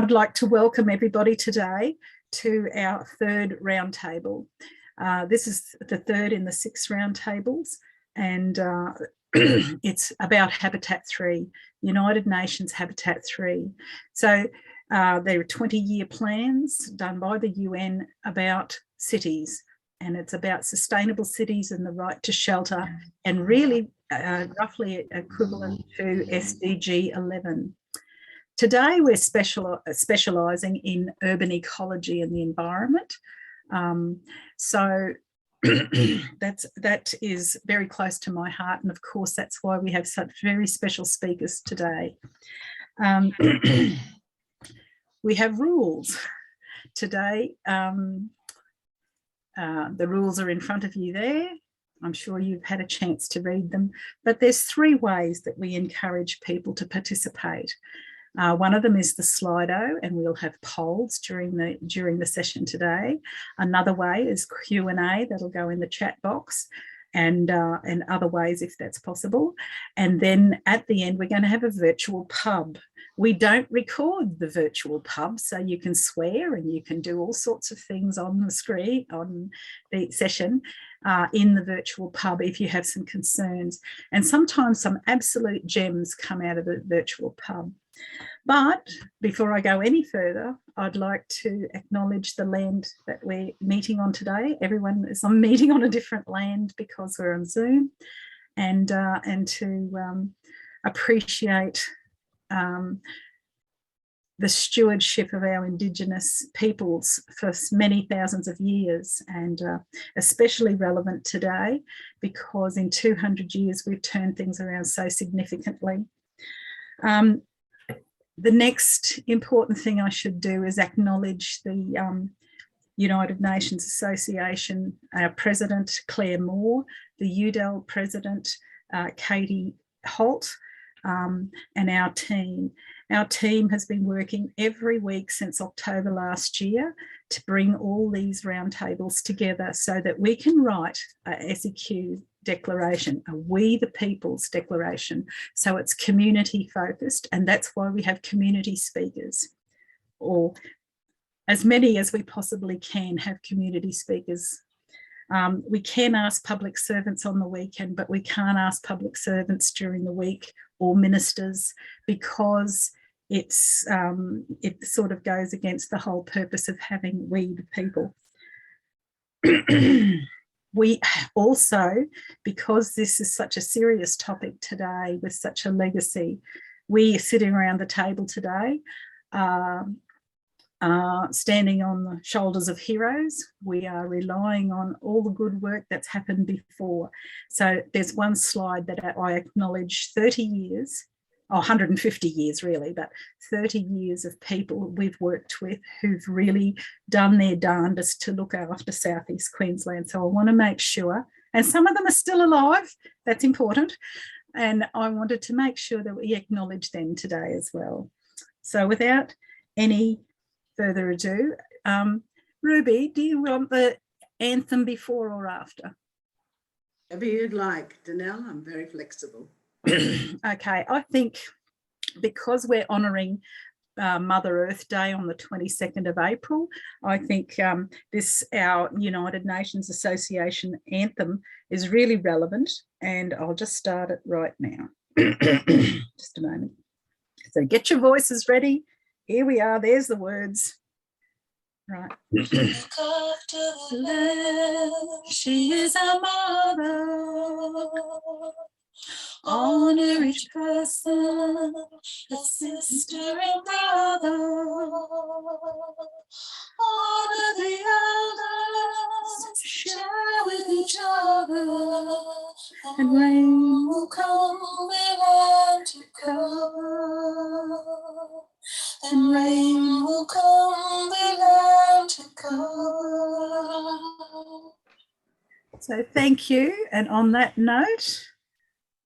I'd like to welcome everybody today to our third roundtable. This is the third in the 6 roundtables, and it's about Habitat 3, United Nations Habitat 3. So there are 20-year plans done by the UN about cities, and it's about sustainable cities and the right to shelter, and really roughly equivalent to SDG 11. Today we're specialising in urban ecology and the environment. So that is very close to my heart, and of course that's why we have such very special speakers today. We have rules today. The rules are in front of you there. I'm sure you've had a chance to read them, but there's 3 ways that we encourage people to participate. One of them is the Slido, and we'll have polls during the session today. Another way is Q&A that'll go in the chat box, and other ways if that's possible. And then at the end, we're going to have a virtual pub. We don't record the virtual pub, so you can swear and you can do all sorts of things on the screen, on the session, in the virtual pub if you have some concerns. And sometimes some absolute gems come out of the virtual pub. But before I go any further, I'd like to acknowledge the land that we're meeting on today. Everyone is on meeting on a different land because we're on Zoom, and to appreciate the stewardship of our Indigenous peoples for many thousands of years, and especially relevant today because in 200 years we've turned things around so significantly. The next important thing I should do is acknowledge the United Nations Association, our President, Claire Moore, the UDEL President, Katie Holt, and our team. Our team has been working every week since October last year to bring all these roundtables together so that we can write a SEQ declaration, a We the People's declaration. So it's community focused, and that's why we have community speakers, or as many as we possibly can have community speakers. We can ask public servants on the weekend, but we can't ask public servants during the week or ministers, because it sort of goes against the whole purpose of having We the People. We also, because this is such a serious topic today with such a legacy, we are sitting around the table today, standing on the shoulders of heroes. We are relying on all the good work that's happened before. So there's one slide that I acknowledge 30 years, 150 years really, but 30 years of people we've worked with who've really done their darndest to look after South-East Queensland. So I want to make sure, and some of them are still alive, that's important, and I wanted to make sure that we acknowledge them today as well. So without any further ado, Ruby, do you want the anthem before or after? Whatever you'd like, Danelle, I'm very flexible. Okay, I think because we're honouring Mother Earth Day on the 22nd of April, I think our United Nations Association anthem is really relevant, and I'll just start it right now. Just a moment. So get your voices ready. Here we are, there's the words. Right. Look after the land, she is our mother. Honour each person, a sister and brother. Honour the elders, share with each other, and rain will come, we want to cover. And rain will come, we want to cover. So thank you, and on that note,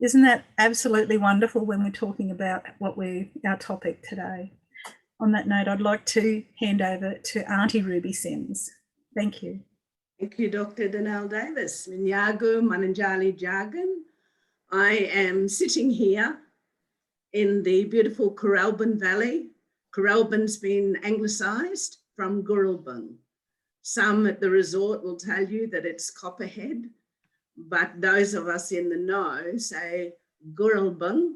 isn't that absolutely wonderful when we're talking about our topic today? On that note, I'd like to hand over to Auntie Ruby Sims. Thank you. Thank you, Dr. Danelle Davis. Minyagu Mananjali Jargon. I am sitting here in the beautiful Coralbin Valley Coralban's been anglicised from Gurulbang. Some at the resort will tell you that it's Copperhead, but those of us in the know say Gurulbang,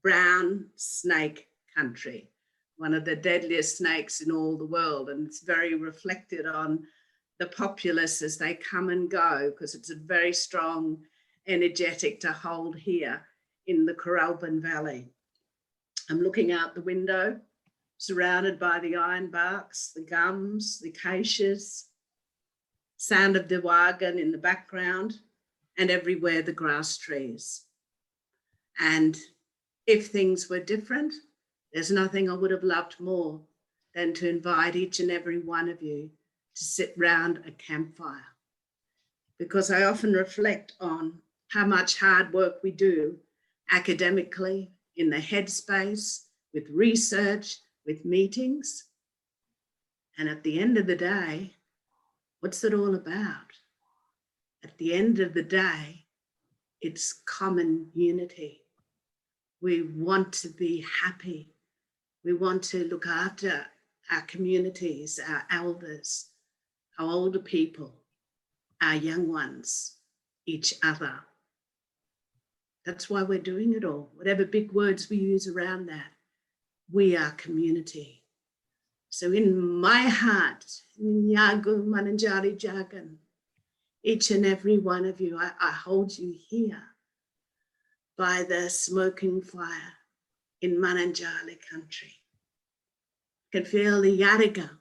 brown snake country, one of the deadliest snakes in all the world. And it's very reflected on the populace as they come and go, because it's a very strong energetic to hold here in the Coralban Valley. I'm looking out the window, surrounded by the ironbarks, the gums, the acacias, sound of the wagon in the background, and everywhere the grass trees. And if things were different, there's nothing I would have loved more than to invite each and every one of you to sit round a campfire. Because I often reflect on how much hard work we do academically, in the headspace, with research, with meetings. And at the end of the day, what's it all about? At the end of the day, it's common unity. We want to be happy. We want to look after our communities, our elders, our older people, our young ones, each other. That's why we're doing it all. Whatever big words we use around that, we are community. So in my heart, Nyagu Mananjali Jagan, each and every one of you, I hold you here by the smoking fire in Mananjali country. I can feel the yariga,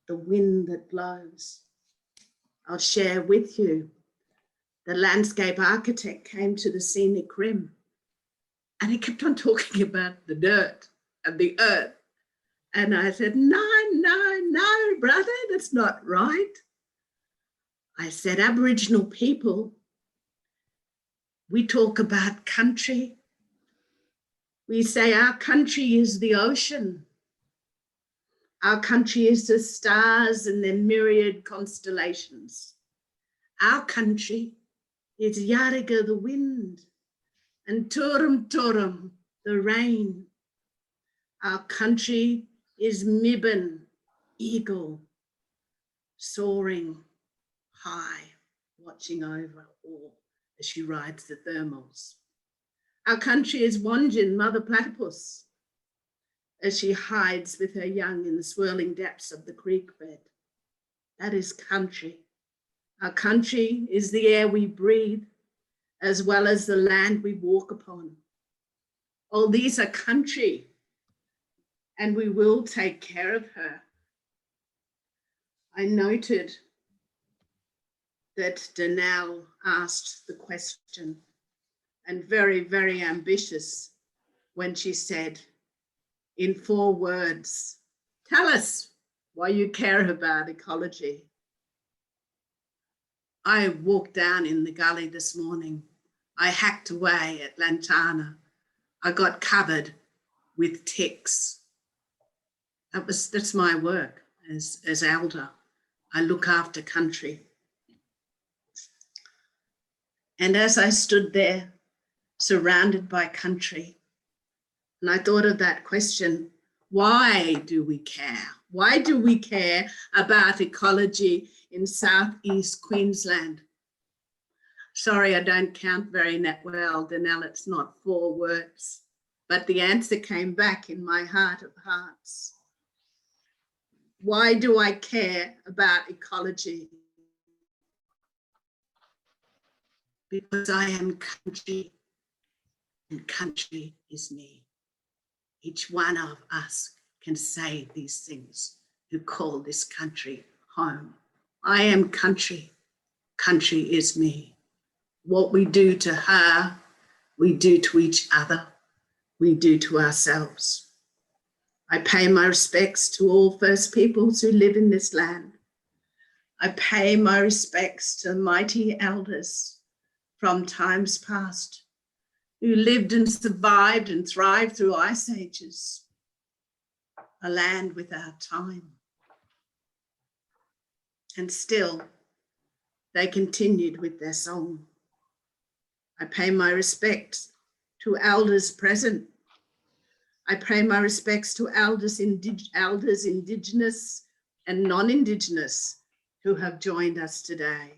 the wind that blows. I'll share with you, the landscape architect came to the scenic rim and he kept on talking about the dirt and the earth. And I said, no, brother, that's not right. I said, Aboriginal people, we talk about country. We say our country is the ocean. Our country is the stars and their myriad constellations. Our country is Yariga, the wind, and Turum Turum, the rain. Our country is Mibin, eagle, soaring high, watching over all as she rides the thermals. Our country is Wanjin, mother platypus, as she hides with her young in the swirling depths of the creek bed. That is country. Our country is the air we breathe, as well as the land we walk upon. All these are country, and we will take care of her. I noted that Danelle asked the question, and very, very ambitious when she said, in 4 words, tell us why you care about ecology. I walked down in the gully this morning. I hacked away at Lantana. I got covered with ticks. That's my work as elder. I look after country. And as I stood there, surrounded by country, and I thought of that question, why do we care? Why do we care about ecology in South-East Queensland? Sorry, I don't count very well, Danelle, it's not 4 words, but the answer came back in my heart of hearts. Why do I care about ecology? Because I am country, and country is me. Each one of us can say these things who call this country home. I am country. Country is me. What we do to her, we do to each other. We do to ourselves. I pay my respects to all First Peoples who live in this land. I pay my respects to mighty elders from times past who lived and survived and thrived through ice ages, a land without time. And still, they continued with their song. I pay my respects to elders present I pay my respects to elders, Indigenous and non-Indigenous, who have joined us today.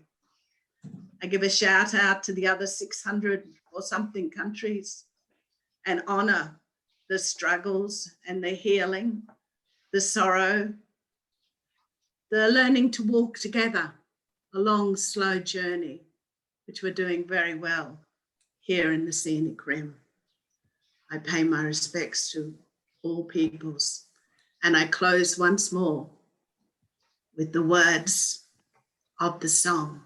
I give a shout out to the other 600 or something countries and honour the struggles and the healing, the sorrow, the learning to walk together, a long, slow journey, which we're doing very well here in the scenic rim. I pay my respects to all peoples, and I close once more with the words of the song.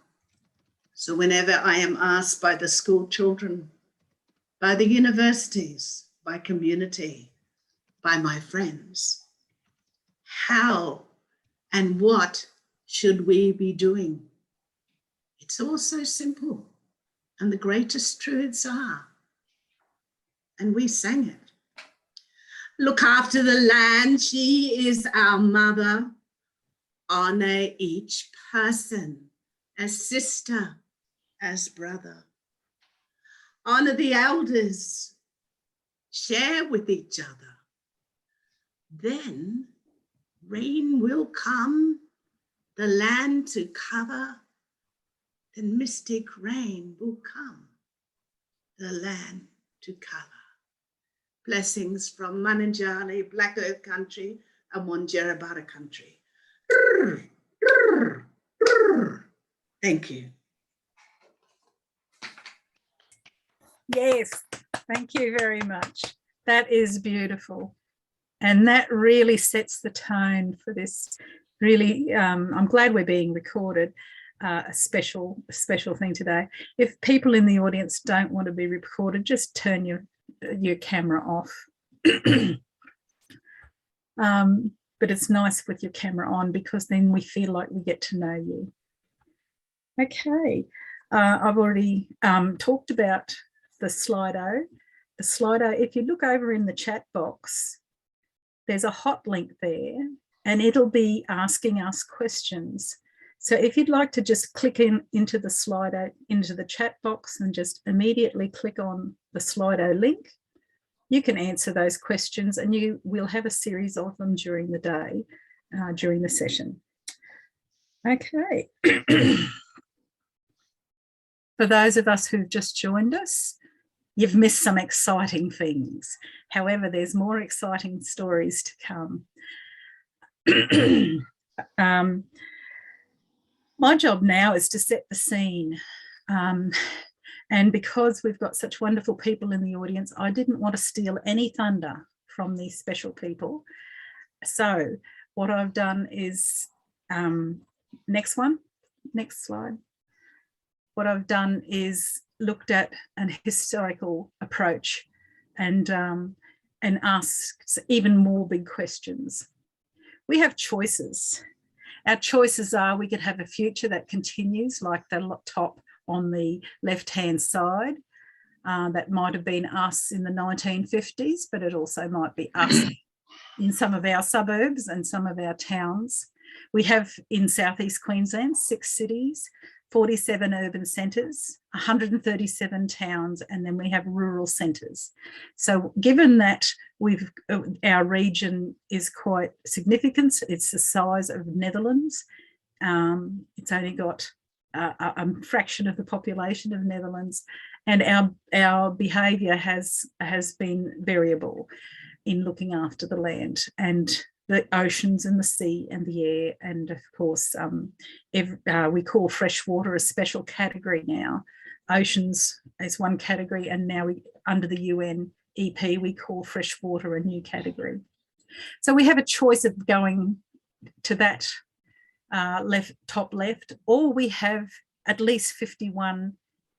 So whenever I am asked by the school children, by the universities, by community, by my friends, how and what should we be doing? It's all so simple, and the greatest truths are, and we sang it. Look after the land, she is our mother. Honour each person as sister, as brother. Honour the elders, share with each other. Then rain will come, the land to cover, then mystic rain will come, the land to cover. Blessings from Mananjali, Black Earth Country, and Wonjerabara Country. Thank you. Yes, thank you very much. That is beautiful. And that really sets the tone for this really, I'm glad we're being recorded, a special thing today. If people in the audience don't want to be recorded, just turn your camera off. But it's nice with your camera on because then we feel like we get to know you. Okay, I've already talked about the Slido. The Slido, if you look over in the chat box, there's a hot link there and it'll be asking us questions. So if you'd like to just click into the Slido, into the chat box and just immediately click on the Slido link, you can answer those questions and you will have a series of them during the day, during the session. Okay. For those of us who've just joined us, you've missed some exciting things. However, there's more exciting stories to come. My job now is to set the scene. And because we've got such wonderful people in the audience, I didn't want to steal any thunder from these special people. So what I've done is, next slide. What I've done is looked at an historical approach and asked even more big questions. We have choices. Our choices are we could have a future that continues like the top on the left-hand side. That might have been us in the 1950s, but it also might be us in some of our suburbs and some of our towns. We have in South-East Queensland 6 cities, 47 urban centres, 137 towns, and then we have rural centres. So given that our region is quite significant, it's the size of Netherlands, it's only got a fraction of the population of Netherlands, and our behaviour has been variable in looking after the land and the oceans and the sea and the air, and of course we call fresh water a special category now. Oceans is one category, and now under the UNEP we call fresh water a new category. So we have a choice of going to that top left, or we have at least 51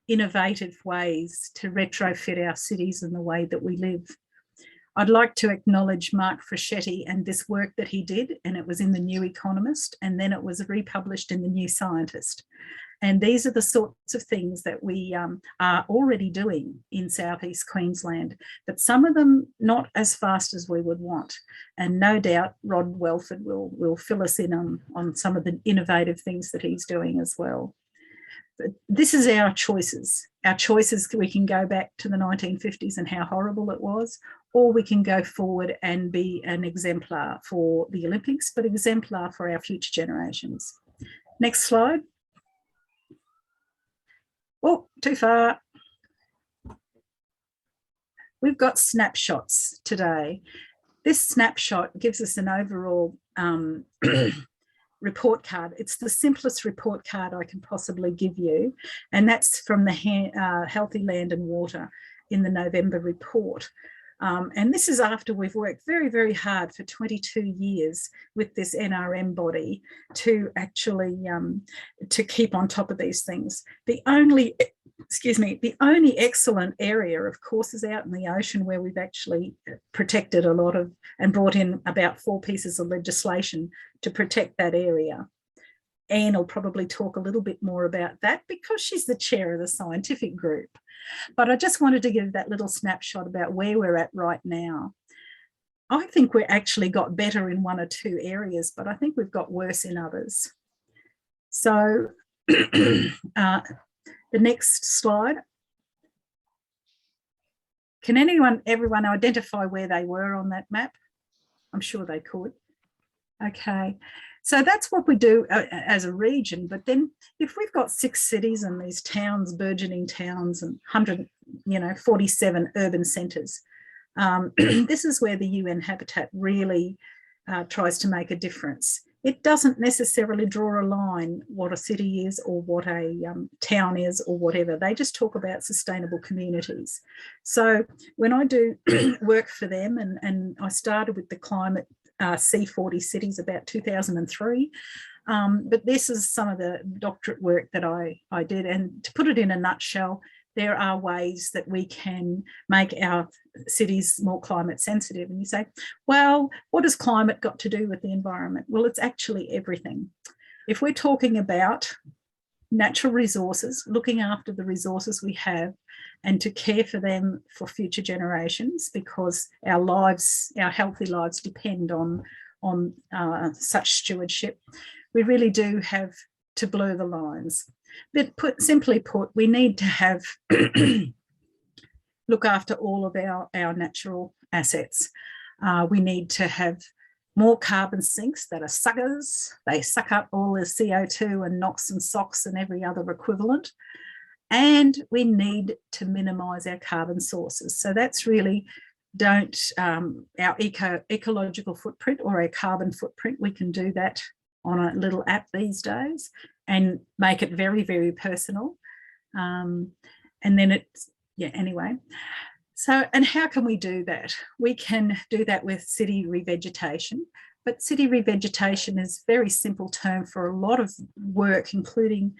innovative ways to retrofit our cities and the way that we live. I'd like to acknowledge Mark Fraschetti and this work that he did, and it was in the New Economist, and then it was republished in the New Scientist. And these are the sorts of things that we are already doing in South-East Queensland, but some of them not as fast as we would want. And no doubt Rod Welford will fill us in on some of the innovative things that he's doing as well. But this is our choices. Our choices, we can go back to the 1950s and how horrible it was, or we can go forward and be an exemplar for the Olympics, but exemplar for our future generations. Next slide. Oh, too far. We've got snapshots today. This snapshot gives us an overall report card. It's the simplest report card I can possibly give you, and that's from the Healthy Land and Water in the November report. And this is after we've worked very, very hard for 22 years with this NRM body to actually to keep on top of these things. The only excellent area, of course, is out in the ocean, where we've actually protected a lot of and brought in about 4 pieces of legislation to protect that area. Anne will probably talk a little bit more about that because she's the chair of the scientific group. But I just wanted to give that little snapshot about where we're at right now. I think we're actually got better in 1 or 2 areas, but I think we've got worse in others. So the next slide. Can everyone identify where they were on that map? I'm sure they could. Okay. So that's what we do as a region. But then if we've got 6 cities and these towns, burgeoning towns, and 147 urban centres, this is where the UN Habitat really tries to make a difference. It doesn't necessarily draw a line what a city is or what a town is or whatever. They just talk about sustainable communities. So when I do work for them, and I started with the climate C40 cities about 2003. But this is some of the doctorate work that I did. And to put it in a nutshell, there are ways that we can make our cities more climate sensitive. And you say, well, what has climate got to do with the environment? Well, it's actually everything. If we're talking about natural resources, looking after the resources we have, and to care for them for future generations, because our lives, our healthy lives, depend on such stewardship, we really do have to blur the lines. But simply put, we need to have look after all of our natural assets. We need to have more carbon sinks that are suckers. They suck up all the CO2 and NOx and SOx and every other equivalent. And we need to minimise our carbon sources. So that's really our ecological footprint or our carbon footprint. We can do that on a little app these days and make it very, very personal. And then anyway. So, and how can we do that? We can do that with city revegetation, but city revegetation is a very simple term for a lot of work, including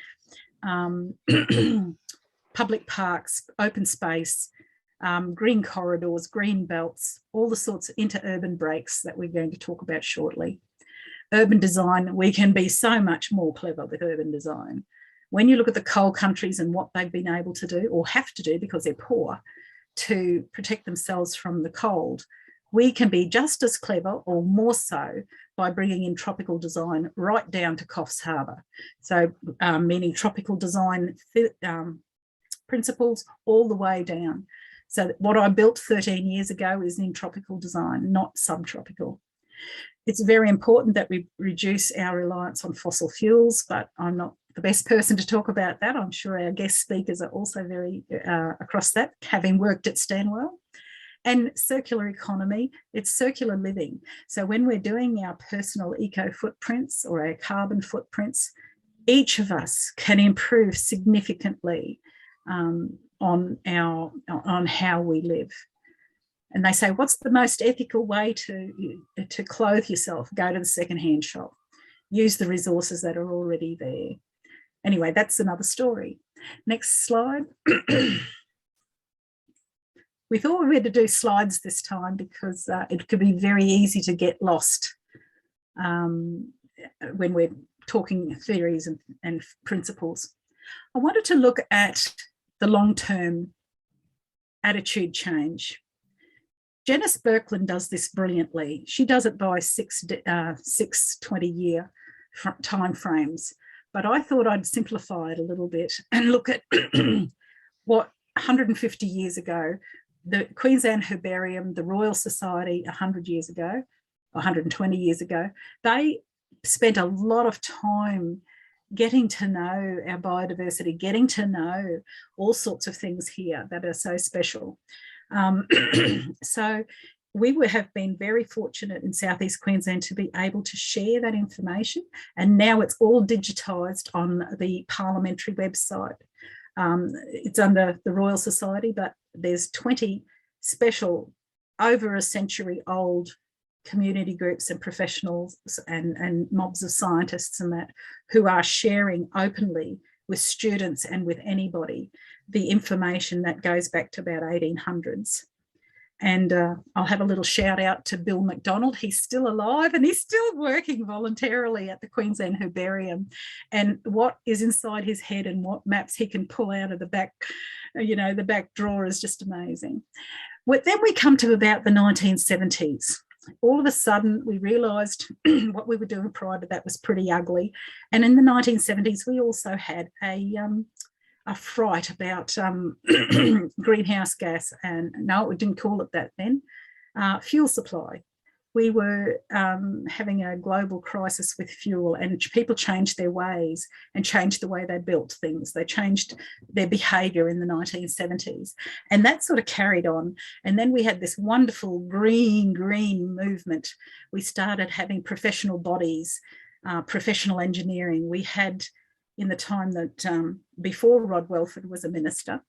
public parks, open space, green corridors, green belts, all the sorts of interurban breaks that we're going to talk about shortly. Urban design, we can be so much more clever with urban design. When you look at the coal countries and what they've been able to do or have to do because they're poor to protect themselves from the cold, we can be just as clever or more so by bringing in tropical design right down to Coffs Harbour. So meaning tropical design principles all the way down. So what I built 13 years ago is in tropical design, not subtropical. It's very important that we reduce our reliance on fossil fuels, but I'm not the best person to talk about that. I'm sure our guest speakers are also very across that, having worked at Stanwell. And circular economy, it's circular living. So when we're doing our personal eco footprints or our carbon footprints, each of us can improve significantly on how we live. And they say, what's the most ethical way to clothe yourself? Go to the secondhand shop. Use the resources that are already there. Anyway, that's another story. Next slide. We thought we had to do slides this time because it could be very easy to get lost when we're talking theories and principles. I wanted to look at the long-term attitude change. Janice Birkeland does this brilliantly. She does it by six 20-year time frames. But I thought I'd simplify it a little bit and look at what 150 years ago the Queensland Herbarium, the Royal Society 100 years ago, 120 years ago, they spent a lot of time getting to know our biodiversity, getting to know all sorts of things here that are so special. So we have been very fortunate in South-East Queensland to be able to share that information, and now it's all digitised on the parliamentary website. It's under the Royal Society, but there's 20 special, over a century old community groups and professionals and mobs of scientists and that who are sharing openly with students and with anybody the information that goes back to about 1800s. And I'll have a little shout out to Bill McDonald. He's still alive and he's still working voluntarily at the Queensland Herbarium. And what is inside his head and what maps he can pull out of the back, you know, the back drawer is just amazing. Then we come to about the 1970s. All of a sudden, we realised what we were doing prior to that was pretty ugly. And in the 1970s, we also had a fright about greenhouse gas, and no, we didn't call it that then, fuel supply. We were having a global crisis with fuel, and people changed their ways and changed the way they built things. They changed their behaviour in the 1970s, and that sort of carried on. And then we had this wonderful green movement. We started having professional bodies, professional engineering. We had, in the time that before Rod Welford was a minister,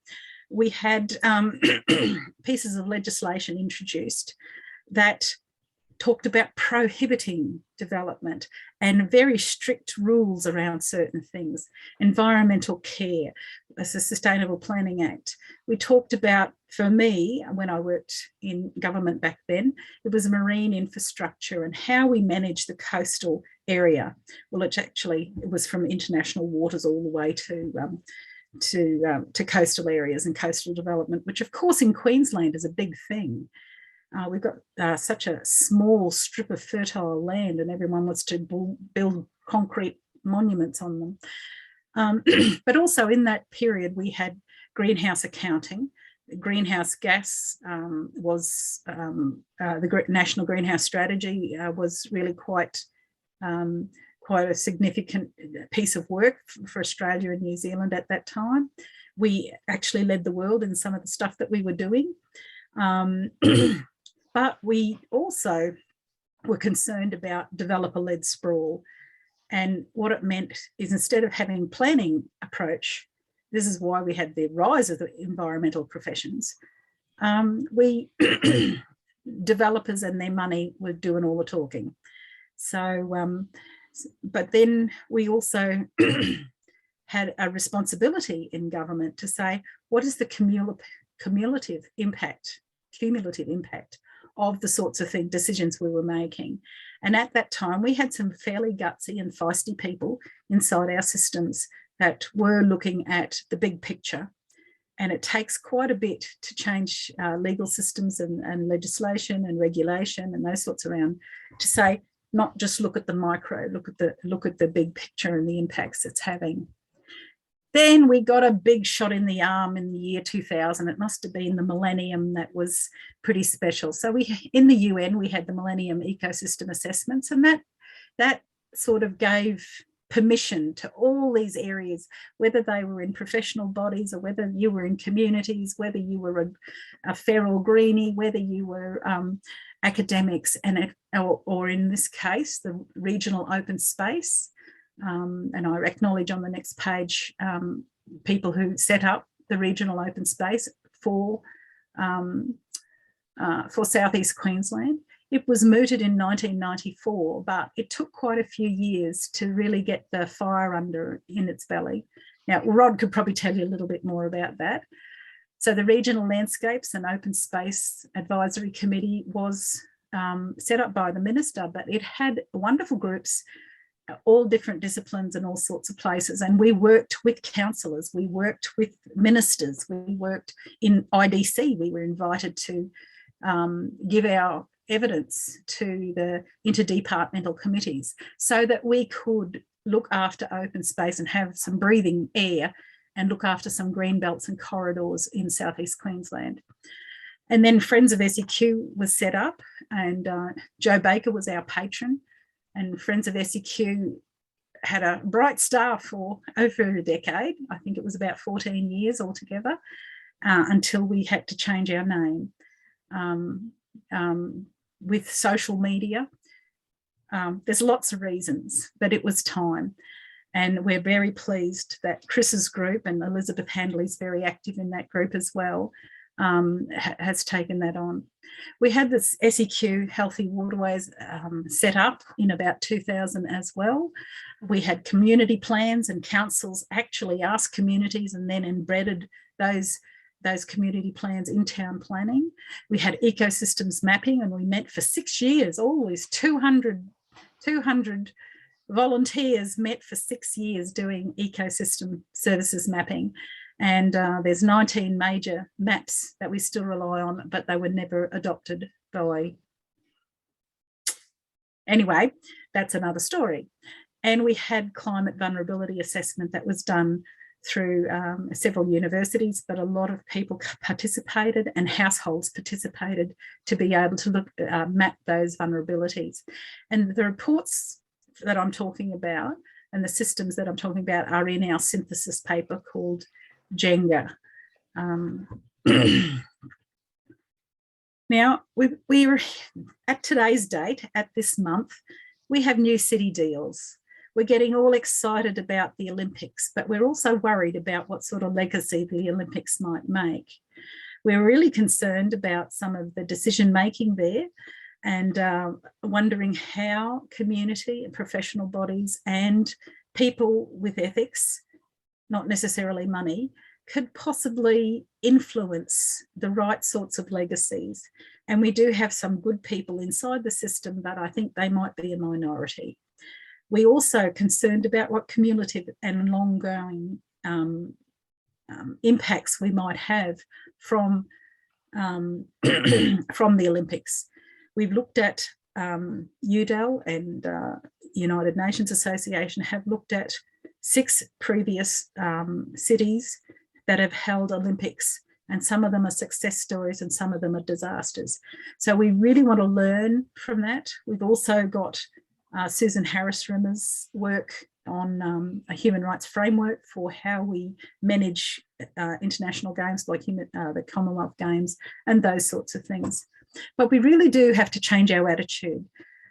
we had pieces of legislation introduced that talked about prohibiting development and very strict rules around certain things. Environmental care, as a Sustainable Planning Act. We talked about, for me, when I worked in government back then, it was marine infrastructure and how we manage the coastal area. Well, it was from international waters all the way to coastal areas and coastal development, which of course in Queensland is a big thing. We've got such a small strip of fertile land and everyone wants to build concrete monuments on them. But also in that period, we had greenhouse accounting. Greenhouse gas was, the National Greenhouse Strategy was really quite a significant piece of work for Australia and New Zealand at that time. We actually led the world in some of the stuff that we were doing. But we also were concerned about developer-led sprawl. And what it meant is, instead of having planning approach, this is why we had the rise of the environmental professions, developers and their money were doing all the talking. So, but then we also had a responsibility in government to say, what is the cumulative impact of the sorts of decisions we were making? And at that time, we had some fairly gutsy and feisty people inside our systems that were looking at the big picture. And it takes quite a bit to change legal systems and legislation and regulation and those sorts around, to say, not just look at the micro, look at the big picture and the impacts it's having. Then we got a big shot in the arm in the year 2000. It must have been the Millennium that was pretty special. So in the UN, we had the Millennium Ecosystem Assessments, and that sort of gave permission to all these areas, whether they were in professional bodies or whether you were in communities, whether you were a feral greenie, whether you were academics, or in this case, the regional open space. And I acknowledge on the next page people who set up the regional open space for South-East Queensland. It was mooted in 1994, but it took quite a few years to really get the fire in its belly. Now, Rod could probably tell you a little bit more about that. So the Regional Landscapes and Open Space Advisory Committee was set up by the minister, but it had wonderful groups, all different disciplines and all sorts of places. And we worked with councillors, we worked with ministers, we worked in IDC. We were invited to give our evidence to the interdepartmental committees so that we could look after open space and have some breathing air and look after some green belts and corridors in South-East Queensland. And then Friends of SEQ was set up, and Joe Baker was our patron, and Friends of SEQ had a bright star for over a decade. I think it was about 14 years altogether, until we had to change our name. With social media, there's lots of reasons, but it was time. And we're very pleased that Chris's group, and Elizabeth Handley's very active in that group as well, has taken that on. We had this SEQ Healthy Waterways set up in about 2000 as well. We had community plans, and councils actually asked communities and then embedded those community plans in town planning. We had ecosystems mapping, and we met for 6 years, always 200 volunteers met for 6 years doing ecosystem services mapping. And there's 19 major maps that we still rely on, but they were never adopted by. Anyway, that's another story. And we had climate vulnerability assessment that was done through several universities, but a lot of people participated, and households participated to be able to look map those vulnerabilities. And the reports that I'm talking about and the systems that I'm talking about are in our synthesis paper called Jenga. Now, we're at today's date, at this month, we have new city deals. We're getting all excited about the Olympics, but we're also worried about what sort of legacy the Olympics might make. We're really concerned about some of the decision making there, and wondering how community and professional bodies and people with ethics, not necessarily money, could possibly influence the right sorts of legacies. And we do have some good people inside the system, but I think they might be a minority. We're also concerned about what cumulative and ongoing impacts we might have from the Olympics. We've looked at UDEL and United Nations Association have looked at 6 previous cities that have held Olympics, and some of them are success stories and some of them are disasters. So we really want to learn from that. We've also got Susan Harris-Rimmer's work on a human rights framework for how we manage international games like the Commonwealth Games and those sorts of things. But we really do have to change our attitude.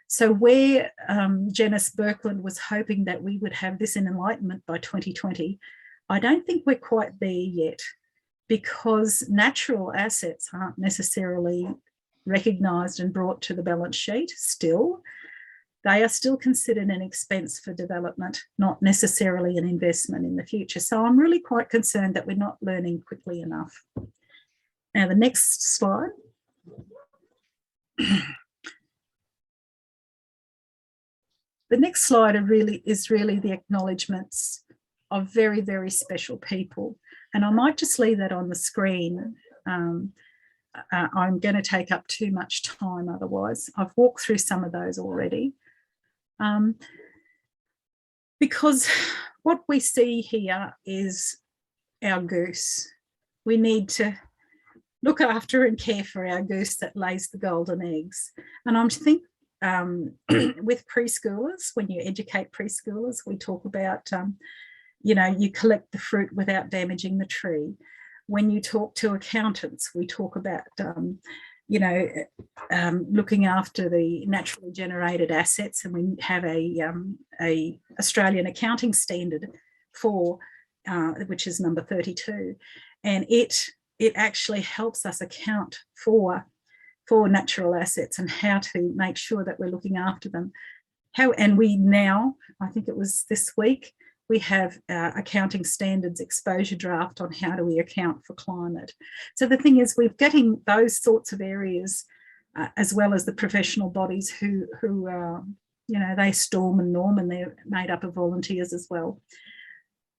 So where Janice Birkeland was hoping that we would have this in enlightenment by 2020, I don't think we're quite there yet, because natural assets aren't necessarily recognised and brought to the balance sheet still. They are still considered an expense for development, not necessarily an investment in the future. So I'm really quite concerned that we're not learning quickly enough. Now, the next slide. The next slide is really the acknowledgements of very, very special people. And I might just leave that on the screen. I'm going to take up too much time otherwise. I've walked through some of those already. Because what we see here is our goose. We need to look after and care for our goose that lays the golden eggs. And I think with preschoolers, when you educate preschoolers, we talk about, you collect the fruit without damaging the tree. When you talk to accountants, we talk about, looking after the naturally generated assets, and we have a Australian accounting standard for, which is number 32, and it actually helps us account for natural assets and how to make sure that we're looking after them. And we now, I think it was this week, we have accounting standards exposure draft on how do we account for climate. So the thing is, we're getting those sorts of areas as well as the professional bodies who they storm and norm, and they're made up of volunteers as well.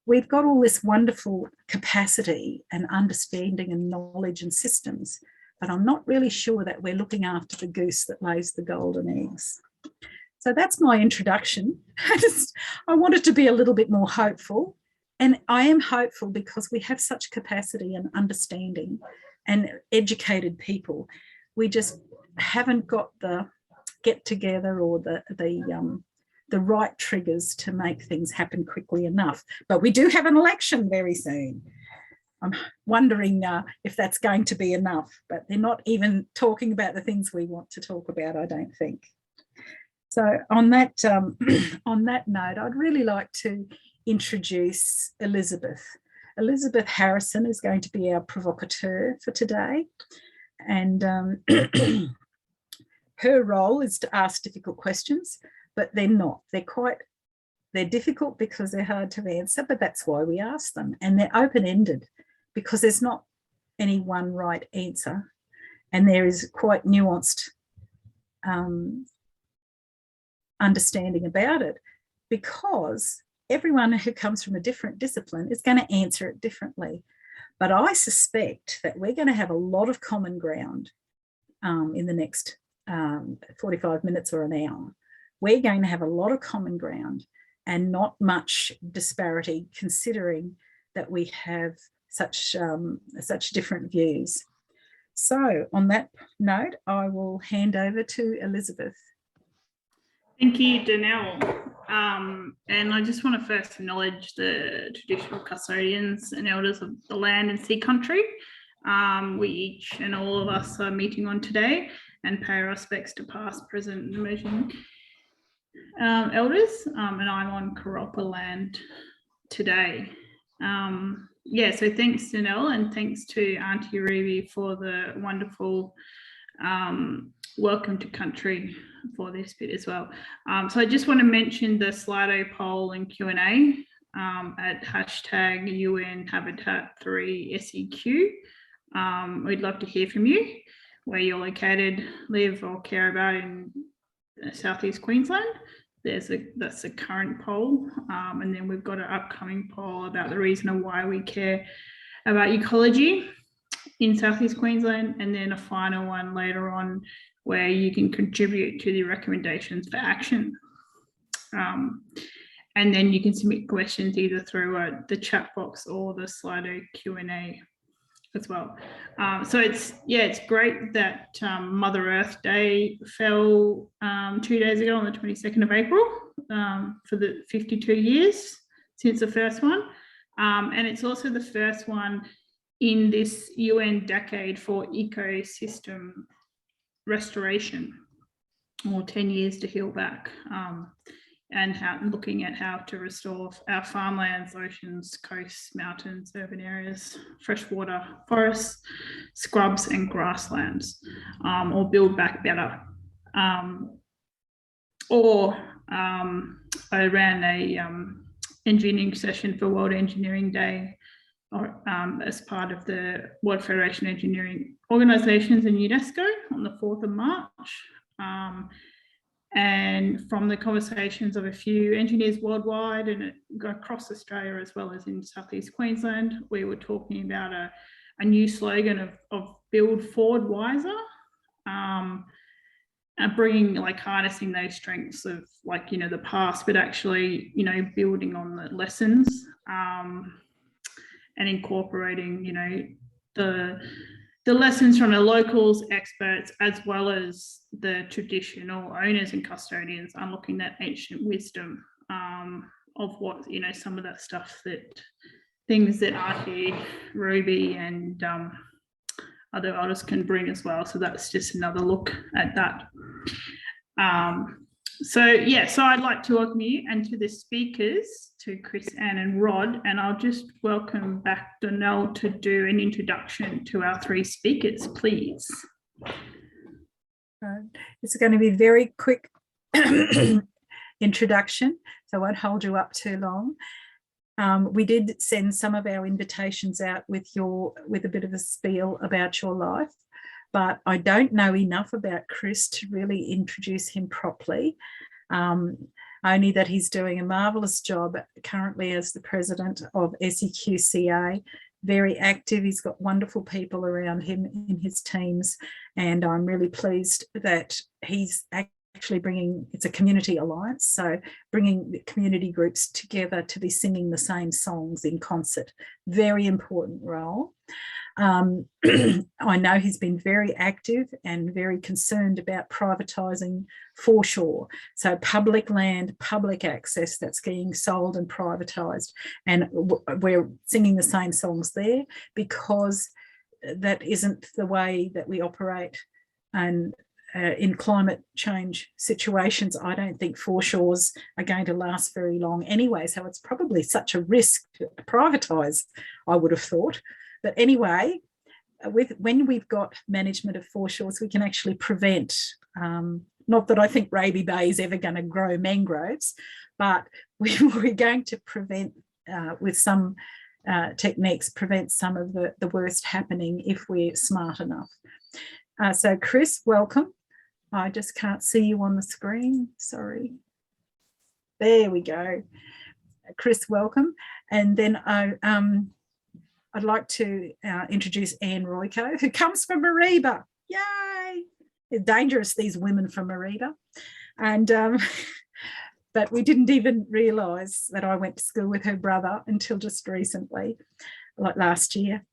We've got all this wonderful capacity and understanding and knowledge and systems, but I'm not really sure that we're looking after the goose that lays the golden eggs. So that's my introduction. I wanted to be a little bit more hopeful, and I am hopeful because we have such capacity and understanding and educated people. We just haven't got the get together or the right triggers to make things happen quickly enough. But we do have an election very soon. I'm wondering if that's going to be enough, but they're not even talking about the things we want to talk about, I don't think. So on that note, I'd really like to introduce Elizabeth. Elizabeth Harrison is going to be our provocateur for today. And her role is to ask difficult questions, but they're not. They're difficult because they're hard to answer, but that's why we ask them. And they're open-ended because there's not any one right answer. And there is quite nuanced understanding about it, because everyone who comes from a different discipline is going to answer it differently. But I suspect that we're going to have a lot of common ground in the next 45 minutes or an hour. We're going to have a lot of common ground and not much disparity, considering that we have such different views. So on that note, I will hand over to Elizabeth. Thank you, Danelle. And I just want to first acknowledge the traditional custodians and elders of the land and sea country we each and all of us are meeting on today, and pay our respects to past, present and emerging elders. And I'm on Karopa land today. So thanks, Danelle, and thanks to Auntie Ruby for the wonderful welcome to country for this bit as well. So I just want to mention the Slido poll and Q&A at hashtag UN Habitat 3 SEQ. We'd love to hear from you, where you're located, live or care about in South-East Queensland. That's the current poll. And then we've got an upcoming poll about the reason of why we care about ecology in South-East Queensland, and then a final one later on where you can contribute to the recommendations for action. And then you can submit questions either through the chat box or the Slido Q&A as well. So it's great that Mother Earth Day fell 2 days ago on the 22nd of April for the 52 years since the first one. And it's also the first one in this UN decade for ecosystem restoration, or 10 years to heal back, and looking at how to restore our farmlands, oceans, coasts, mountains, urban areas, freshwater, forests, scrubs and grasslands, or build back better. I ran a engineering session for World Engineering Day, as part of the World Federation of Engineering Organisations and UNESCO on the 4th of March. And from the conversations of a few engineers worldwide and across Australia, as well as in South-East Queensland, we were talking about a new slogan of build forward wiser, and bringing, harnessing those strengths of the past, but actually, building on the lessons, and incorporating, the lessons from the locals, experts, as well as the traditional owners and custodians, unlocking that ancient wisdom of what, some of that stuff, things that Auntie Ruby and other artists can bring as well. So that's just another look at that. So I'd like to welcome you and to the speakers, to Chris, Anne and Rod, and I'll just welcome back Danelle to do an introduction to our three speakers, please. It's going to be a very quick introduction, so I won't hold you up too long. We did send some of our invitations out with a bit of a spiel about your life, but I don't know enough about Chris to really introduce him properly. Only that he's doing a marvellous job currently as the president of SEQCA, very active. He's got wonderful people around him in his teams, and I'm really pleased that he's actually it's a community alliance, so bringing the community groups together to be singing the same songs in concert. Very important role. I know he's been very active and very concerned about privatising foreshore. So public land, public access that's getting sold and privatised. And we're singing the same songs there because that isn't the way that we operate. And in climate change situations, I don't think foreshores are going to last very long anyway. So it's probably such a risk to privatise, I would have thought. But anyway, when we've got management of foreshores, we can actually prevent, not that I think Raby Bay is ever going to grow mangroves, but we're going to prevent with some techniques, prevent some of the worst happening if we're smart enough. So Chris, welcome. I just can't see you on the screen, sorry. There we go. Chris, welcome. And then I'd like to introduce Anne Royko, who comes from Mareeba. Yay! It's dangerous, these women from Mareeba. And but we didn't even realise that I went to school with her brother until just recently, like last year.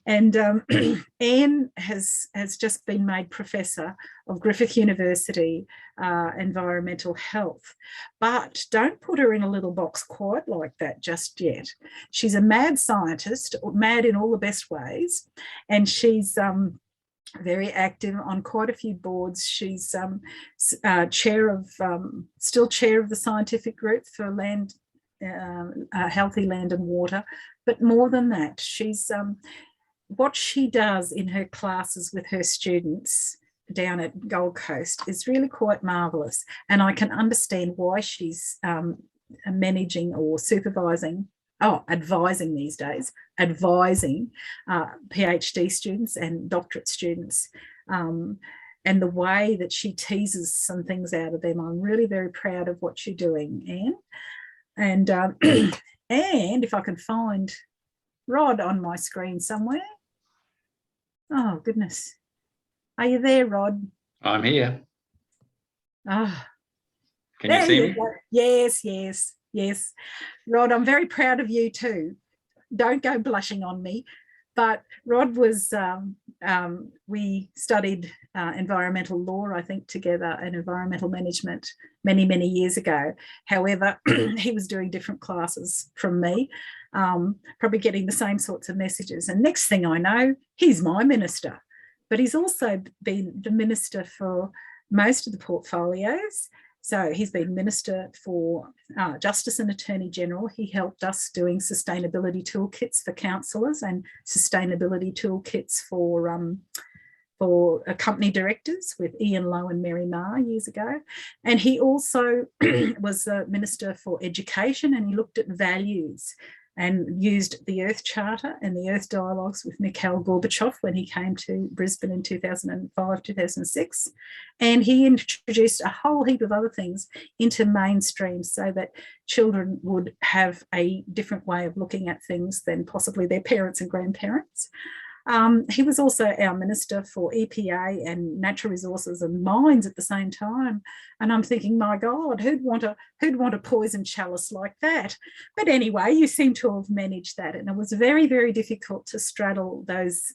And Anne has just been made Professor of Griffith University Environmental Health. But don't put her in a little box quite like that just yet. She's a mad scientist, mad in all the best ways, and she's very active on quite a few boards. She's still chair of the scientific group for land, healthy land and water. But more than that, she's what she does in her classes with her students down at Gold Coast is really quite marvellous. And I can understand why she's managing or supervising, advising these days, advising PhD students and doctorate students. And the way that she teases some things out of them, I'm really very proud of what you're doing, Anne. And and if I can find Rod on my screen somewhere. Oh, goodness. Are you there, Rod? I'm here. Oh, Can you see me? Yes. Rod, I'm very proud of you too. Don't go blushing on me. But Rod was, we studied environmental law, I think, together, and environmental management many, many years ago. However, he was doing different classes from me, probably getting the same sorts of messages. And next thing I know, he's my minister. But he's also been the minister for most of the portfolios. So he's been Minister for Justice and Attorney General. He helped us doing sustainability toolkits for councillors and sustainability toolkits for company directors with Ian Lowe and Mary Marr years ago. And he also was the Minister for Education, and he looked at values and used the Earth Charter and the Earth Dialogues with Mikhail Gorbachev when he came to Brisbane in 2005, 2006. And he introduced a whole heap of other things into mainstream so that children would have a different way of looking at things than possibly their parents and grandparents. He was also our Minister for EPA and Natural Resources and Mines at the same time. And I'm thinking, my God, who'd want a poison chalice like that? But anyway, you seem to have managed that. And it was very, very difficult to straddle those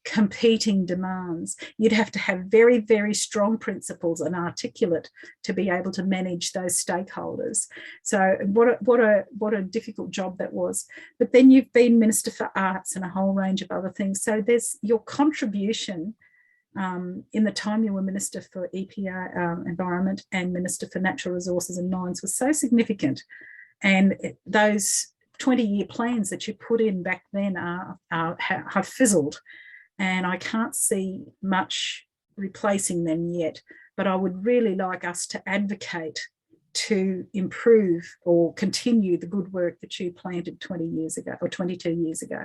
competing demands. You'd have to have very, very strong principles and articulate to be able to manage those stakeholders. So what a difficult job that was. But then you've been Minister for Arts and a whole range of other things. So there's your contribution in the time you were Minister for EPA, Environment, and Minister for Natural Resources and Mines was so significant. And those 20-year plans that you put in back then have fizzled. And I can't see much replacing them yet. But I would really like us to advocate to improve or continue the good work that you planted 20 years ago or 22 years ago.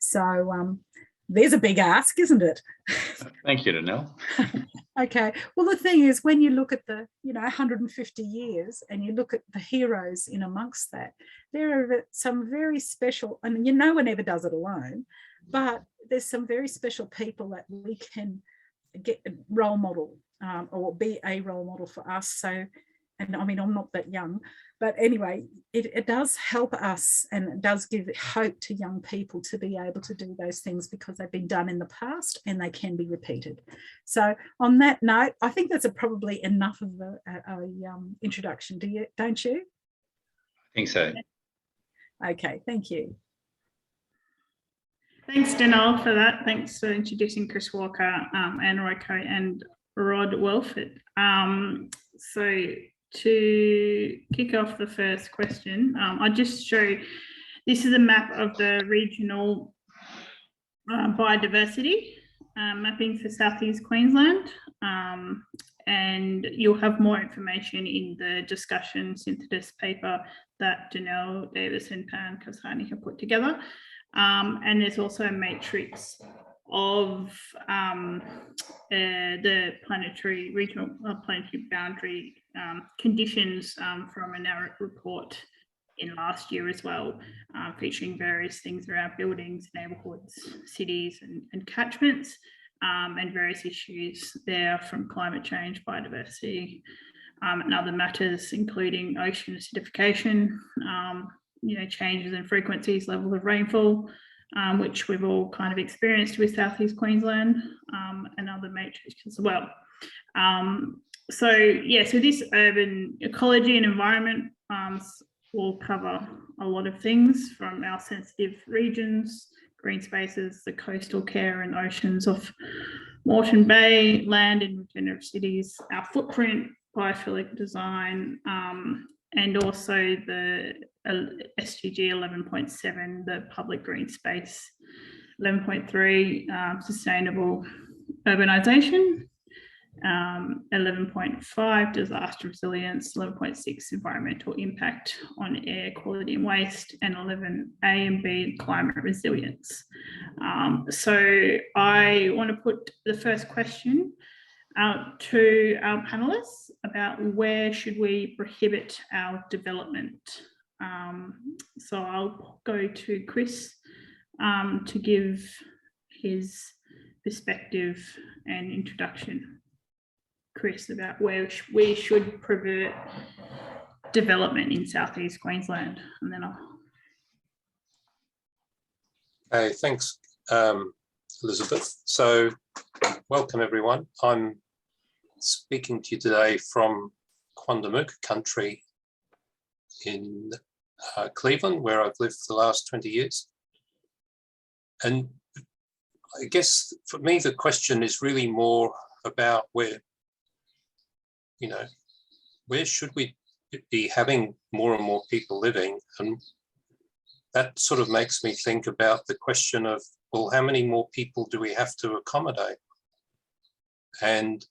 So there's a big ask, isn't it? Thank you, Danelle. Okay. Well, the thing is, when you look at the 150 years and you look at the heroes in amongst that, there are some very special, I mean, no one ever does it alone, but there's some very special people that we can get role model or be a role model for us. So and I mean, I'm not that young, but anyway, it does help us, and it does give hope to young people to be able to do those things because they've been done in the past and they can be repeated. So on that note, I think that's probably enough of a introduction. Don't you? I think so. Okay, thank you. Thanks, Danelle, for that. Thanks for introducing Chris Walker, Anne Royko and Rod Welford. So to kick off the first question, I'll just show, this is a map of the regional biodiversity mapping for South-East Queensland. And you'll have more information in the discussion synthesis paper that Danelle Davis and Pan Kasani have put together. And there's also a matrix of the planetary regional planetary boundary conditions from a NARIC report in last year as well, featuring various things around buildings, neighbourhoods, cities and catchments, and various issues there from climate change, biodiversity, and other matters, including ocean acidification, changes in frequencies, levels of rainfall, which we've all kind of experienced with South-East Queensland, and other matrices as well. So this urban ecology and environment will cover a lot of things from our sensitive regions, green spaces, the coastal care and oceans of Moreton Bay, land and regenerative cities, our footprint, biophilic design, and also the SDG 11.7, the public green space, 11.3, sustainable urbanisation, 11.5, disaster resilience, 11.6, environmental impact on air quality and waste, and 11A and B, climate resilience. So I want to put the first question out to our panelists about where should we prohibit our development. So I'll go to Chris to give his perspective and introduction. Chris, about where we should prohibit development in South-East Queensland, and then I'll... Hey, thanks, Elizabeth. So welcome everyone. I'm speaking to you today from Quandamooka country in Cleveland, where I've lived for the last 20 years. And I guess for me, the question is really more about where should we be having more and more people living? And that sort of makes me think about the question of, well, how many more people do we have to accommodate? And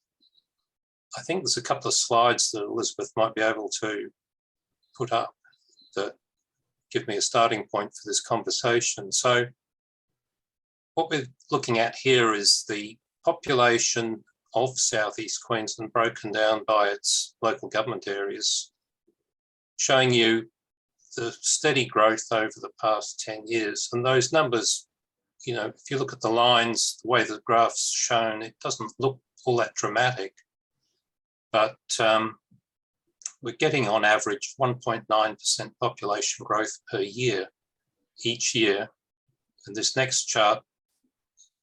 I think there's a couple of slides that Elizabeth might be able to put up that give me a starting point for this conversation. So what we're looking at here is the population of South-East Queensland broken down by its local government areas, showing you the steady growth over the past 10 years. And those numbers, if you look at the lines, the way the graph's shown, it doesn't look all that dramatic, but we're getting on average 1.9% population growth per year, each year. And this next chart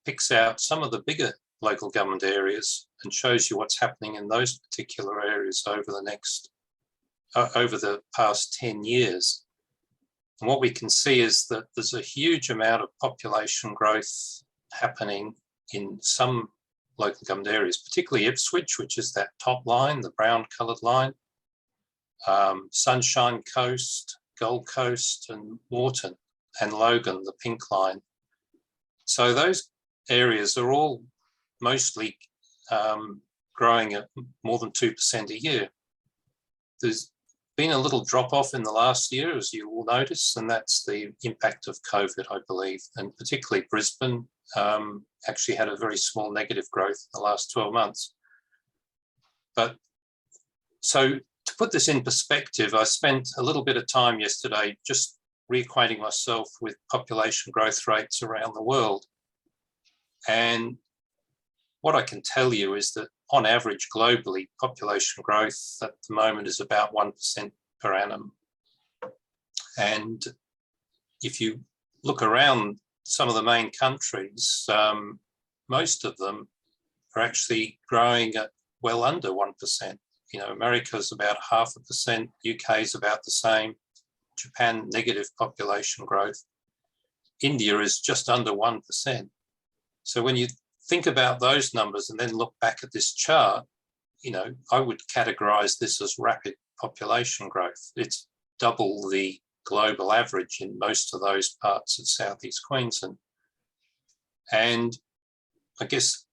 picks out some of the bigger local government areas and shows you what's happening in those particular areas over the past 10 years. And what we can see is that there's a huge amount of population growth happening in some local government areas, particularly Ipswich, which is that top line, the brown coloured line, Sunshine Coast, Gold Coast, and Moreton, and Logan, the pink line. So those areas are all mostly growing at more than 2% a year. There's been a little drop off in the last year, as you will notice, and that's the impact of COVID, I believe, and particularly Brisbane actually had a very small negative growth in the last 12 months. But so to put this in perspective, I spent a little bit of time yesterday just reacquainting myself with population growth rates around the world. And what I can tell you is that on average globally, population growth at the moment is about 1% per annum. And if you look around some of the main countries, most of them are actually growing at well under 1%. You know, America's about 0.5%, UK is about the same, Japan negative population growth. India is just under 1%. So when you think about those numbers and then look back at this chart, you know, I would categorize this as rapid population growth. It's double the global average in most of those parts of South-East Queensland. And I guess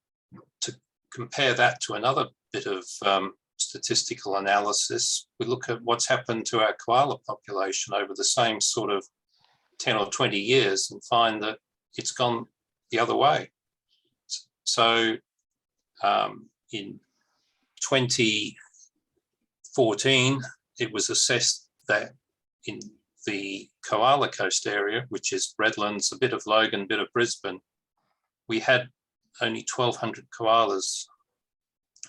to compare that to another bit of statistical analysis, we look at what's happened to our koala population over the same sort of 10 or 20 years and find that it's gone the other way. So in 2014, it was assessed that in the Koala Coast area, which is Redlands, a bit of Logan, a bit of Brisbane, we had only 1,200 koalas.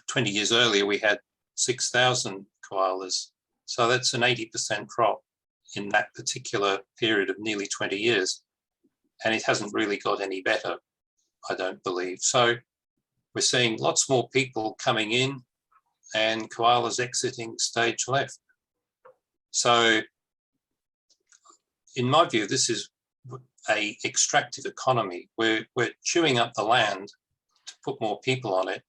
20 years earlier, we had 6,000 koalas. So that's an 80% drop in that particular period of nearly 20 years. And it hasn't really got any better, I don't believe. So we're seeing lots more people coming in and koalas exiting stage left. So in my view, this is a extractive economy where we're chewing up the land to put more people on it.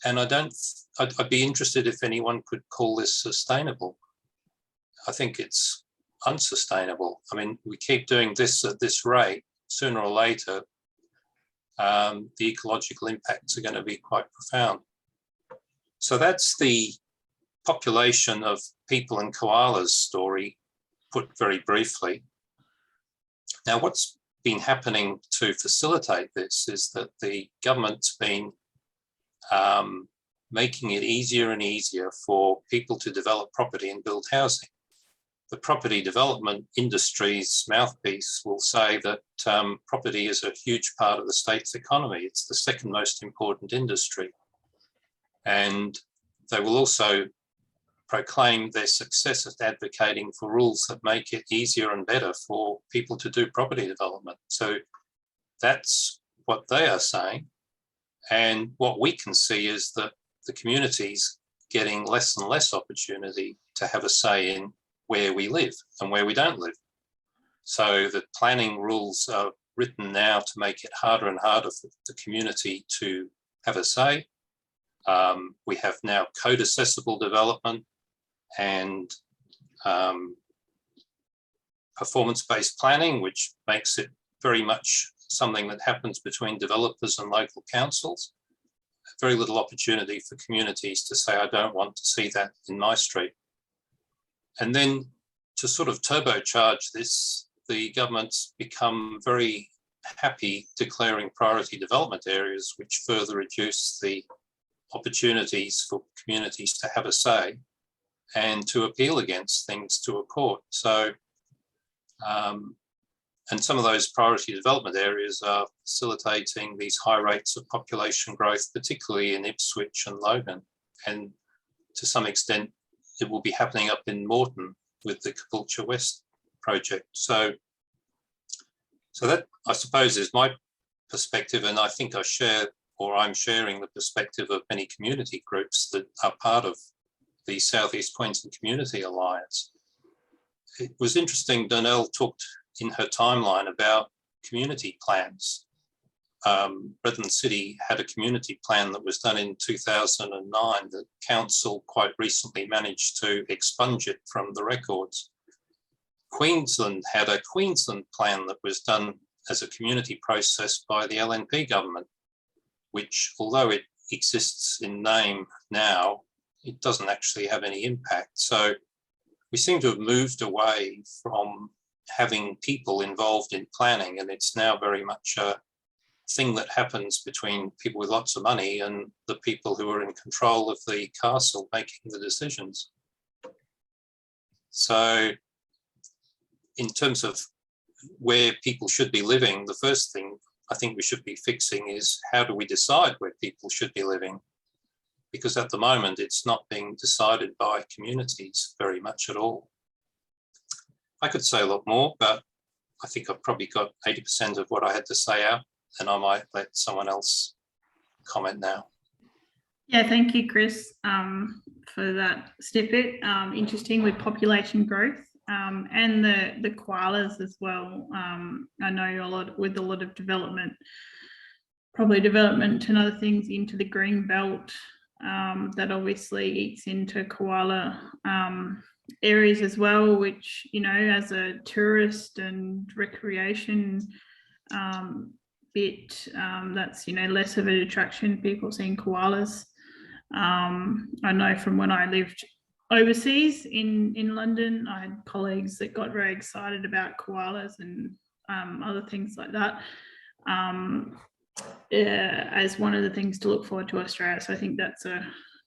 And I'd be interested if anyone could call this sustainable. I think it's unsustainable. I mean, we keep doing this at this rate, sooner or later, the ecological impacts are going to be quite profound. So that's the population of people and koalas story, put very briefly. Now, what's been happening to facilitate this is that the government's been making it easier and easier for people to develop property and build housing. The property development industry's mouthpiece will say that property is a huge part of the state's economy. It's the second most important industry. And they will also proclaim their success at advocating for rules that make it easier and better for people to do property development. So that's what they are saying. And what we can see is that the community's getting less and less opportunity to have a say in where we live and where we don't live. So the planning rules are written now to make it harder and harder for the community to have a say. We have now code accessible development and performance-based planning, which makes it very much something that happens between developers and local councils. Very little opportunity for communities to say, I don't want to see that in my street. And then to sort of turbocharge this, the government's become very happy declaring priority development areas, which further reduce the opportunities for communities to have a say and to appeal against things to a court. So, and some of those priority development areas are facilitating these high rates of population growth, particularly in Ipswich and Logan. And to some extent, it will be happening up in Moreton with the Caboolture West project. So that, I suppose, is my perspective, and I think I share, or I'm sharing the perspective of many community groups that are part of the South-East Queensland Community Alliance. It was interesting, Donnell talked in her timeline about community plans. Redland City had a community plan that was done in 2009. The council quite recently managed to expunge it from the records. Queensland had a Queensland plan that was done as a community process by the LNP government, which, although it exists in name now, it doesn't actually have any impact. So we seem to have moved away from having people involved in planning, and it's now very much a thing that happens between people with lots of money and the people who are in control of the castle making the decisions. So in terms of where people should be living, the first thing I think we should be fixing is how do we decide where people should be living? Because at the moment, it's not being decided by communities very much at all. I could say a lot more, but I think I've probably got 80% of what I had to say out, and I might let someone else comment now. Yeah, thank you, Chris, for that snippet. Interesting with population growth and the koalas as well. I know with a lot of development, probably development and other things into the green belt that obviously eats into koala areas as well, which, you know, as a tourist and recreation bit, that's, you know, less of an attraction, people seeing koalas. I know from when I lived overseas in London, I had colleagues that got very excited about koalas and other things like that as one of the things to look forward to Australia. So I think that's a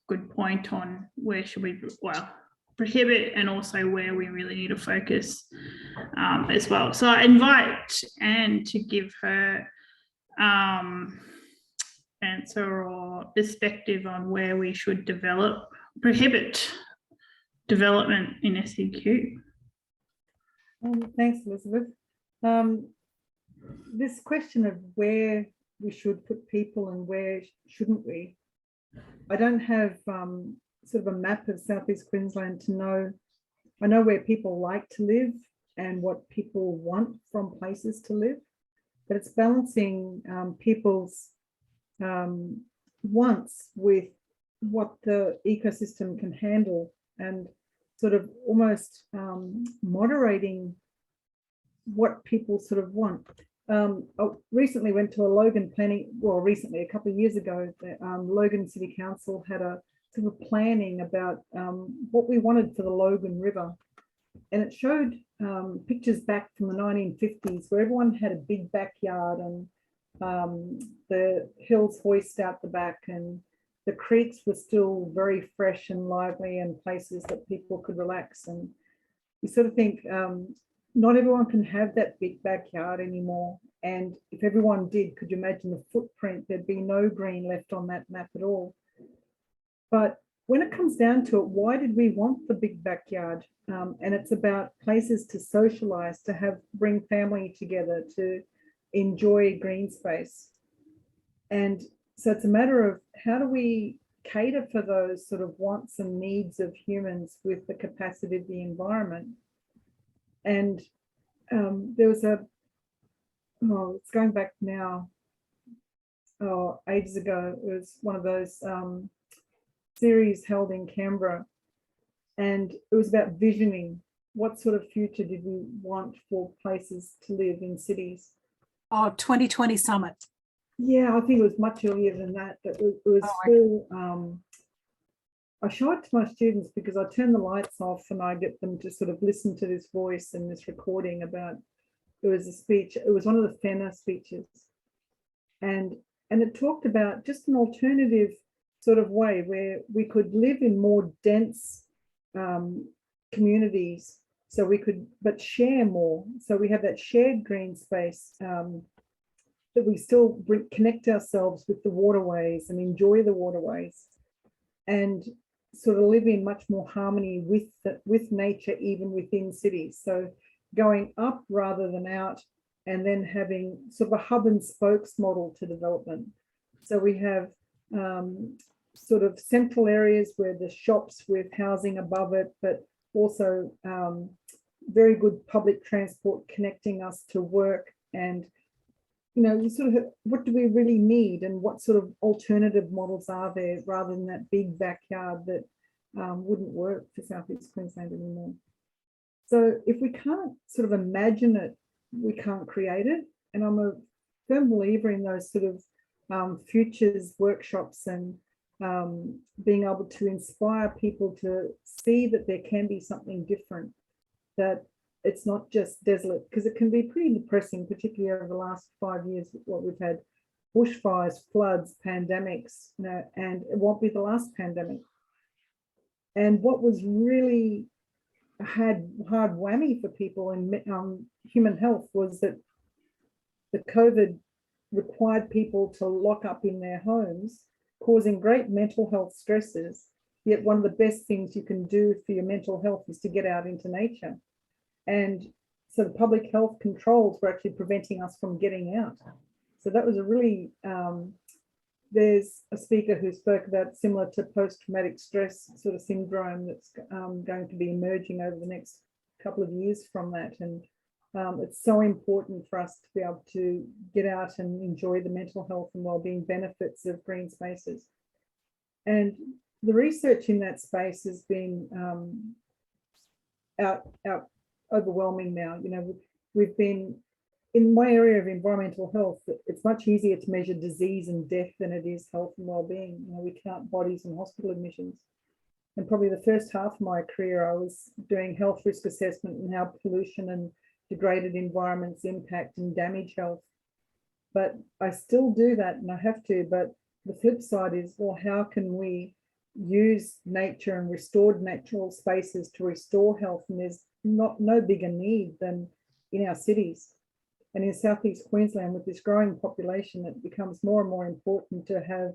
good point on where should we, well, prohibit, and also where we really need to focus as well. So I invite Anne to give her answer or perspective on where we should prohibit development in SEQ. Thanks, Elizabeth. This question of where we should put people and where shouldn't we, I don't have sort of a map of South-East Queensland to know. I know where people like to live and what people want from places to live, but it's balancing people's wants with what the ecosystem can handle, and sort of almost moderating what people sort of want. I recently went to a Logan planning, well, recently, a couple of years ago, the Logan City Council had a sort of planning about what we wanted for the Logan River. And it showed pictures back from the 1950s where everyone had a big backyard, and the hills hoist out the back, and the creeks were still very fresh and lively and places that people could relax. And you sort of think not everyone can have that big backyard anymore. And if everyone did, could you imagine the footprint? There'd be no green left on that map at all. But when it comes down to it, why did we want the big backyard? And it's about places to socialize, to bring family together, to enjoy green space. And so it's a matter of how do we cater for those sort of wants and needs of humans with the capacity of the environment. And there was it's going back now, ages ago, it was one of those series held in Canberra, and it was about visioning what sort of future did we want for places to live in cities. Oh, 2020 summit. Yeah, I think it was much earlier than that. It was full. I show it to my students because I turn the lights off and I get them to sort of listen to this voice and this recording about, it was a speech, it was one of the Fenner speeches. And it talked about just an alternative sort of way where we could live in more dense communities, so we could, but share more. So we have that shared green space, that we still connect ourselves with the waterways and enjoy the waterways, and sort of live in much more harmony with nature, even within cities. So going up rather than out, and then having sort of a hub and spokes model to development. So we have sort of central areas where the shops with housing above it, but also very good public transport connecting us to work. And you know, you sort of, what do we really need, and what sort of alternative models are there, rather than that big backyard that wouldn't work for South-East Queensland anymore. So if we can't sort of imagine it, we can't create it. And I'm a firm believer in those sort of futures workshops, and being able to inspire people to see that there can be something different, that it's not just desolate, because it can be pretty depressing, particularly over the last 5 years, what we've had: bushfires, floods, pandemics, you know, and it won't be the last pandemic. And what was really had hard whammy for people in human health was that the COVID required people to lock up in their homes, causing great mental health stresses. Yet one of the best things you can do for your mental health is to get out into nature. And so the public health controls were actually preventing us from getting out. So that was a really, there's a speaker who spoke about similar to post-traumatic stress sort of syndrome that's going to be emerging over the next couple of years from that. And it's so important for us to be able to get out and enjoy the mental health and wellbeing benefits of green spaces. And the research in that space has been out overwhelming now. You know, we've been, in my area of environmental health, it's much easier to measure disease and death than it is health and well-being. You know, we count bodies and hospital admissions. And probably the first half of my career, I was doing health risk assessment and how pollution and degraded environments impact and damage health. But I still do that, and I have to. But the flip side is, well, how can we use nature and restored natural spaces to restore health? And there's no bigger need than in our cities. And in South-East Queensland, with this growing population, it becomes more and more important to have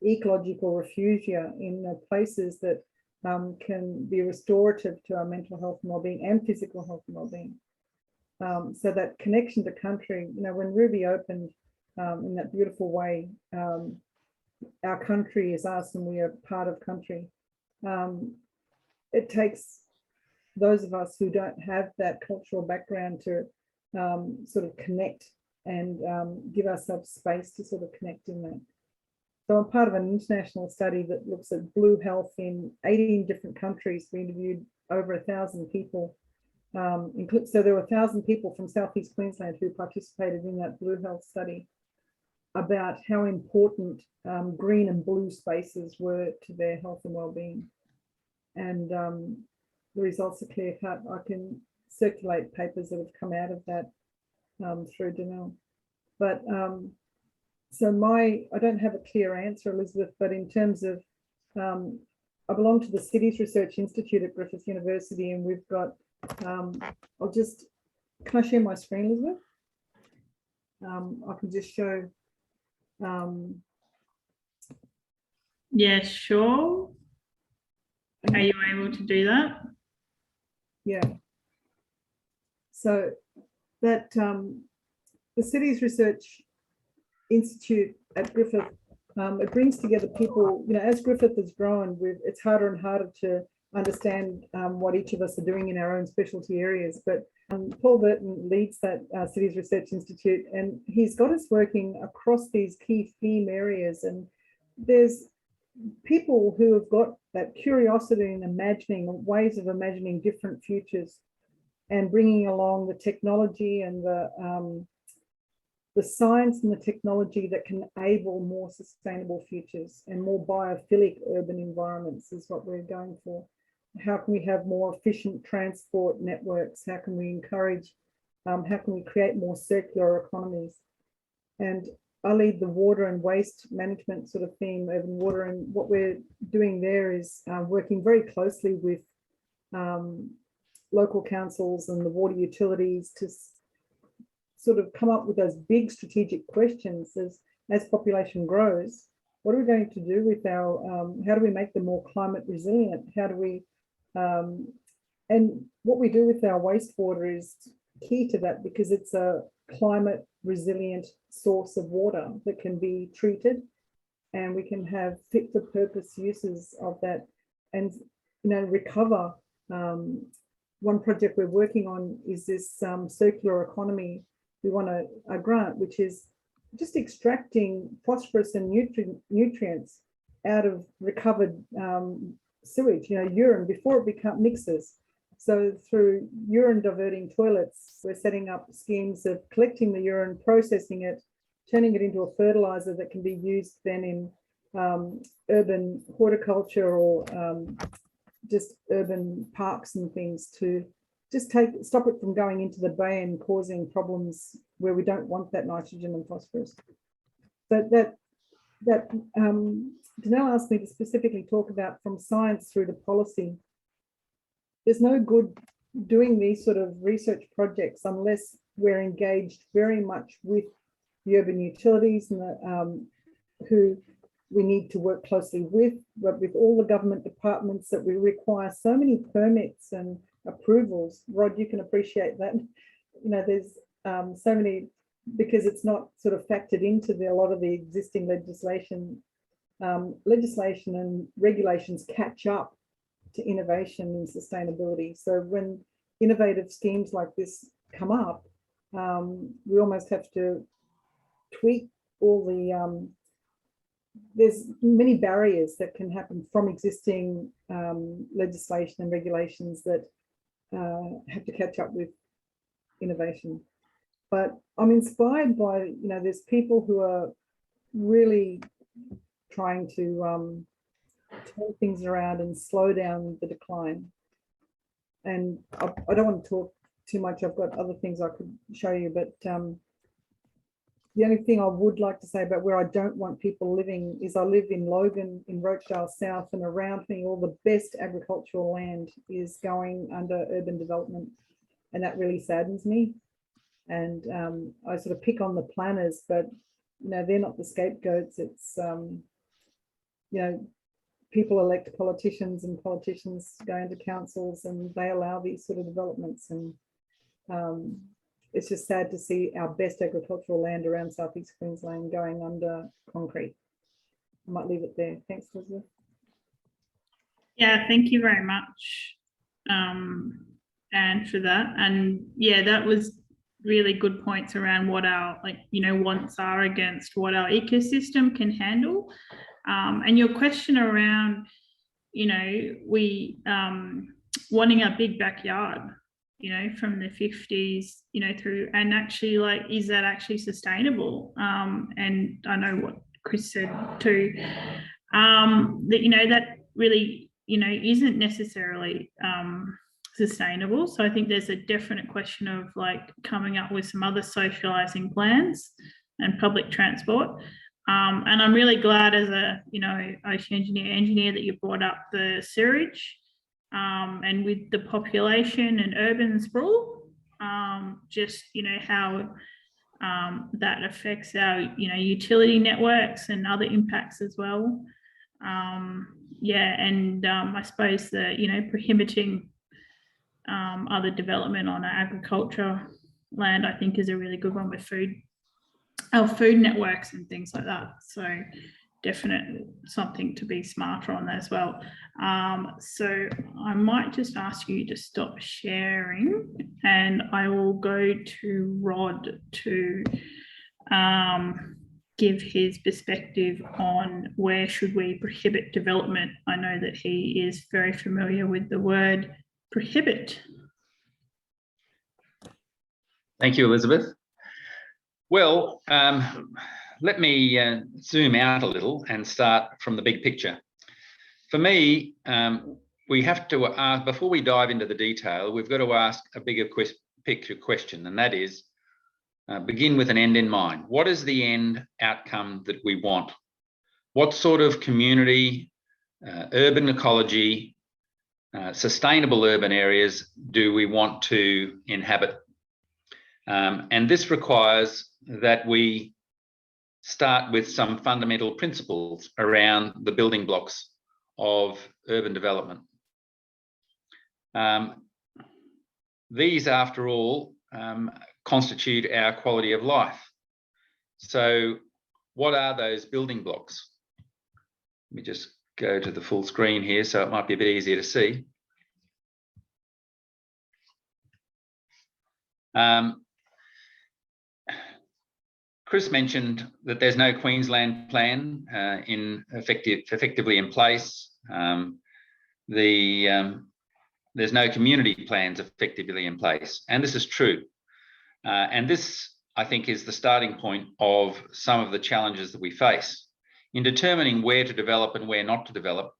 ecological refugia in places that can be restorative to our mental health and wellbeing and physical health and wellbeing. So that connection to country, you know, when Ruby opened in that beautiful way, our country is us and we are part of country. It takes those of us who don't have that cultural background to sort of connect and give ourselves space to sort of connect in that. So I'm part of an international study that looks at blue health in 18 different countries. We interviewed over 1,000 people. So there were 1,000 people from South-East Queensland who participated in that blue health study about how important green and blue spaces were to their health and well-being. And the results are clear cut. I can circulate papers that have come out of that through Danelle. But so I don't have a clear answer, Elizabeth, but in terms of, I belong to the Cities Research Institute at Griffith University, and we've got, can I share my screen, Elizabeth? I can just show. Yeah, sure. Are you able to do that? Yeah. So that the Cities Research Institute at Griffith, it brings together people, you know, as Griffith has grown, it's harder and harder to understand what each of us are doing in our own specialty areas. But Paul Burton leads that Cities Research Institute, and he's got us working across these key theme areas. And there's people who have got that curiosity and imagining, ways of imagining different futures, and bringing along the technology and the science and the technology that can enable more sustainable futures and more biophilic urban environments is what we're going for. How can we have more efficient transport networks? How can we encourage, how can we create more circular economies? And I lead the water and waste management sort of theme, urban water, and what we're doing there is working very closely with local councils and the water utilities to sort of come up with those big strategic questions as population grows. What are we going to do with our, how do we make them more climate resilient? How do we, and what we do with our wastewater is key to that, because it's a climate resilient source of water that can be treated, and we can have fit for purpose uses of that and, you know, recover. One project we're working on is this circular economy. We want a grant, which is just extracting phosphorus and nutrients out of recovered sewage, you know, urine, before it mixes. So through urine diverting toilets, we're setting up schemes of collecting the urine, processing it, turning it into a fertilizer that can be used then in urban horticulture or just urban parks and things, to just stop it from going into the bay and causing problems where we don't want that nitrogen and phosphorus. But Danelle asked me to specifically talk about from science through to policy. There's no good doing these sort of research projects unless we're engaged very much with the urban utilities and who we need to work closely with, but with all the government departments that we require so many permits and approvals. Rod, you can appreciate that. You know, there's so many, because it's not sort of factored into a lot of the existing legislation. Legislation and regulations catch up to innovation and sustainability. So when innovative schemes like this come up, we almost have to tweak all the, there's many barriers that can happen from existing legislation and regulations that have to catch up with innovation. But I'm inspired by, you know, there's people who are really trying to turn things around and slow down the decline. And I don't want to talk too much. I've got other things I could show you, but the only thing I would like to say about where I don't want people living is I live in Logan, in Rochdale South, and around me all the best agricultural land is going under urban development. And that really saddens me. And I sort of pick on the planners, but you know, they're not the scapegoats. It's you know, people elect politicians and politicians go into councils and they allow these sort of developments. And it's just sad to see our best agricultural land around South-East Queensland going under concrete. I might leave it there. Thanks, Elizabeth. Yeah, thank you very much, Anne, for that. And yeah, that was really good points around what our, like, you know, wants are against what our ecosystem can handle. And your question around, you know, we wanting a big backyard, you know, from the 50s, you know, through, and actually, like, is that actually sustainable? And I know what Chris said too, that, you know, that really, you know, isn't necessarily sustainable. So I think there's a definite question of like coming up with some other socializing plans and public transport. And I'm really glad as a, you know, ocean engineer that you brought up the sewage, and with the population and urban sprawl, just, you know, how that affects our, you know, utility networks and other impacts as well. Yeah, and I suppose that, you know, prohibiting other development on agriculture land, I think, is a really good one with our food networks and things like that. So definitely something to be smarter on as well. So I might just ask you to stop sharing and I will go to Rod to give his perspective on where should we prohibit development. I know that he is very familiar with the word prohibit. Thank you, Elizabeth. Well, let me zoom out a little and start from the big picture. For me, we have to ask, before we dive into the detail, we've got to ask a bigger picture question, and that is, begin with an end in mind. What is the end outcome that we want? What sort of community, urban ecology, sustainable urban areas do we want to inhabit? And this requires that we start with some fundamental principles around the building blocks of urban development. These, after all, constitute our quality of life. So what are those building blocks? Let me just go to the full screen here so it might be a bit easier to see. Chris mentioned that there's no Queensland plan effectively in place. There's no community plans effectively in place, and this is true. And this, I think, is the starting point of some of the challenges that we face. In determining where to develop and where not to develop,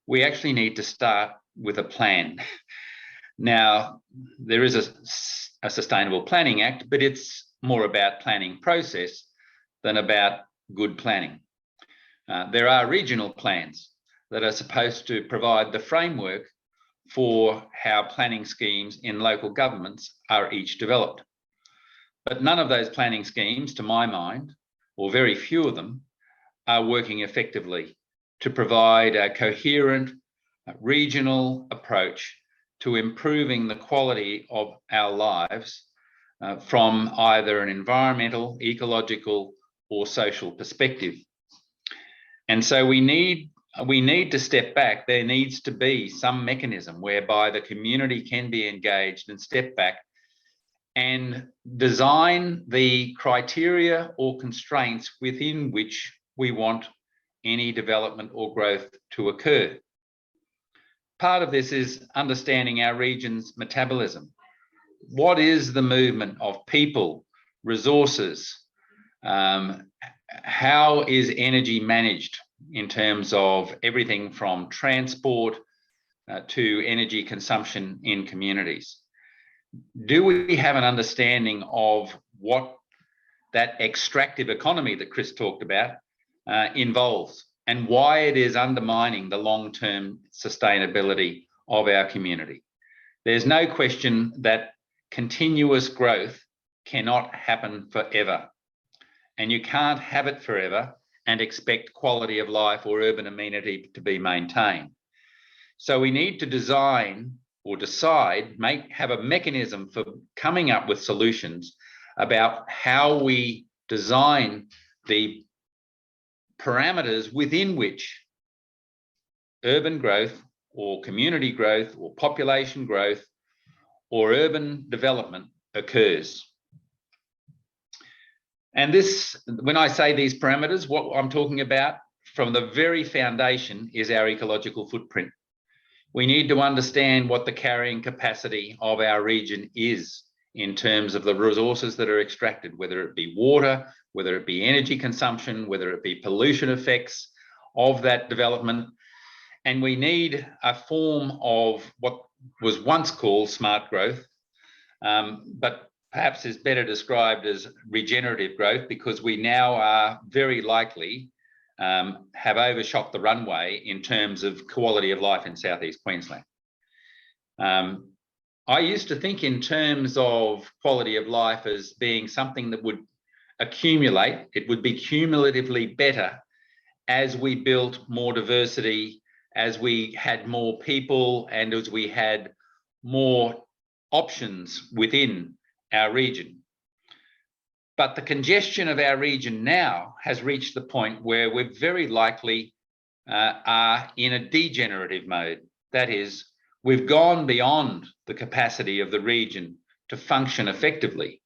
we actually need to start with a plan. Now, there is a Sustainable Planning Act, but it's more about planning process than about good planning. There are regional plans that are supposed to provide the framework for how planning schemes in local governments are each developed. But none of those planning schemes, to my mind, or very few of them, are working effectively to provide a coherent regional approach to improving the quality of our lives from either an environmental, ecological, or social perspective. And so we need to step back. There needs to be some mechanism whereby the community can be engaged and step back and design the criteria or constraints within which we want any development or growth to occur. Part of this is understanding our region's metabolism. What is the movement of people, resources? How is energy managed in terms of everything from transport to energy consumption in communities? Do we have an understanding of what that extractive economy that Chris talked about involves, and why it is undermining the long-term sustainability of our community? There's no question that continuous growth cannot happen forever, and you can't have it forever and expect quality of life or urban amenity to be maintained. So we need to design or decide, have a mechanism for coming up with solutions about how we design the parameters within which urban growth or community growth or population growth or urban development occurs. And this, when I say these parameters, what I'm talking about from the very foundation is our ecological footprint. We need to understand what the carrying capacity of our region is in terms of the resources that are extracted, whether it be water, whether it be energy consumption, whether it be pollution effects of that development. And we need a form of what was once called smart growth, but perhaps is better described as regenerative growth, because we now are very likely have overshot the runway in terms of quality of life in South-East Queensland. I used to think in terms of quality of life as being something that would accumulate. It would be cumulatively better as we built more diversity, as we had more people, and as we had more options within our region. But the congestion of our region now has reached the point where we're very likely are in a degenerative mode. That is, we've gone beyond the capacity of the region to function effectively.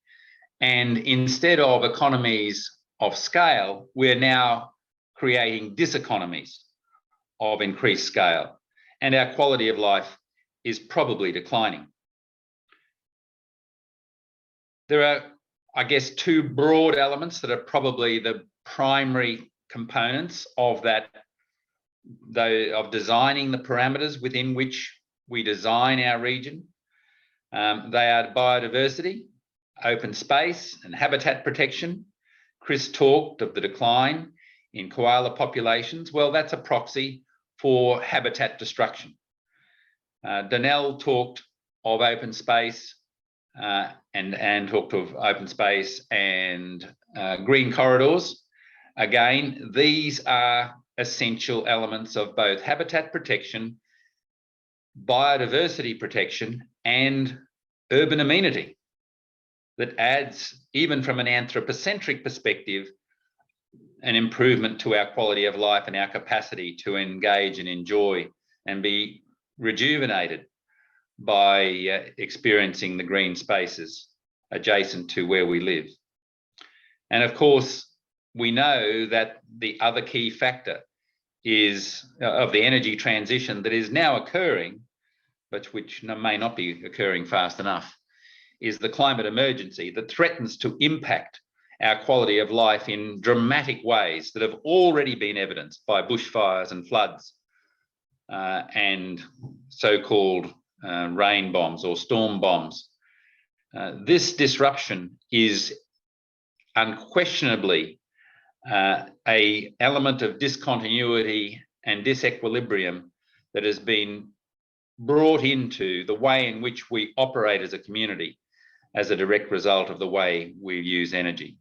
And instead of economies of scale, we're now creating diseconomies of increased scale. And our quality of life is probably declining. There are, I guess, two broad elements that are probably the primary components of that, of designing the parameters within which we design our region. They are biodiversity, open space, and habitat protection. Chris talked of the decline in koala populations. Well, that's a proxy for habitat destruction. Donnell talked of open space and talked of open space and green corridors. Again, these are essential elements of both habitat protection, biodiversity protection, and urban amenity that adds, even from an anthropocentric perspective, an improvement to our quality of life and our capacity to engage and enjoy and be rejuvenated by experiencing the green spaces adjacent to where we live. And of course, we know that the other key factor is of the energy transition that is now occurring, but which may not be occurring fast enough, is the climate emergency that threatens to impact our quality of life in dramatic ways that have already been evidenced by bushfires and floods and so-called rain bombs or storm bombs. This disruption is unquestionably an element of discontinuity and disequilibrium that has been brought into the way in which we operate as a community. as a direct result of the way we use energy.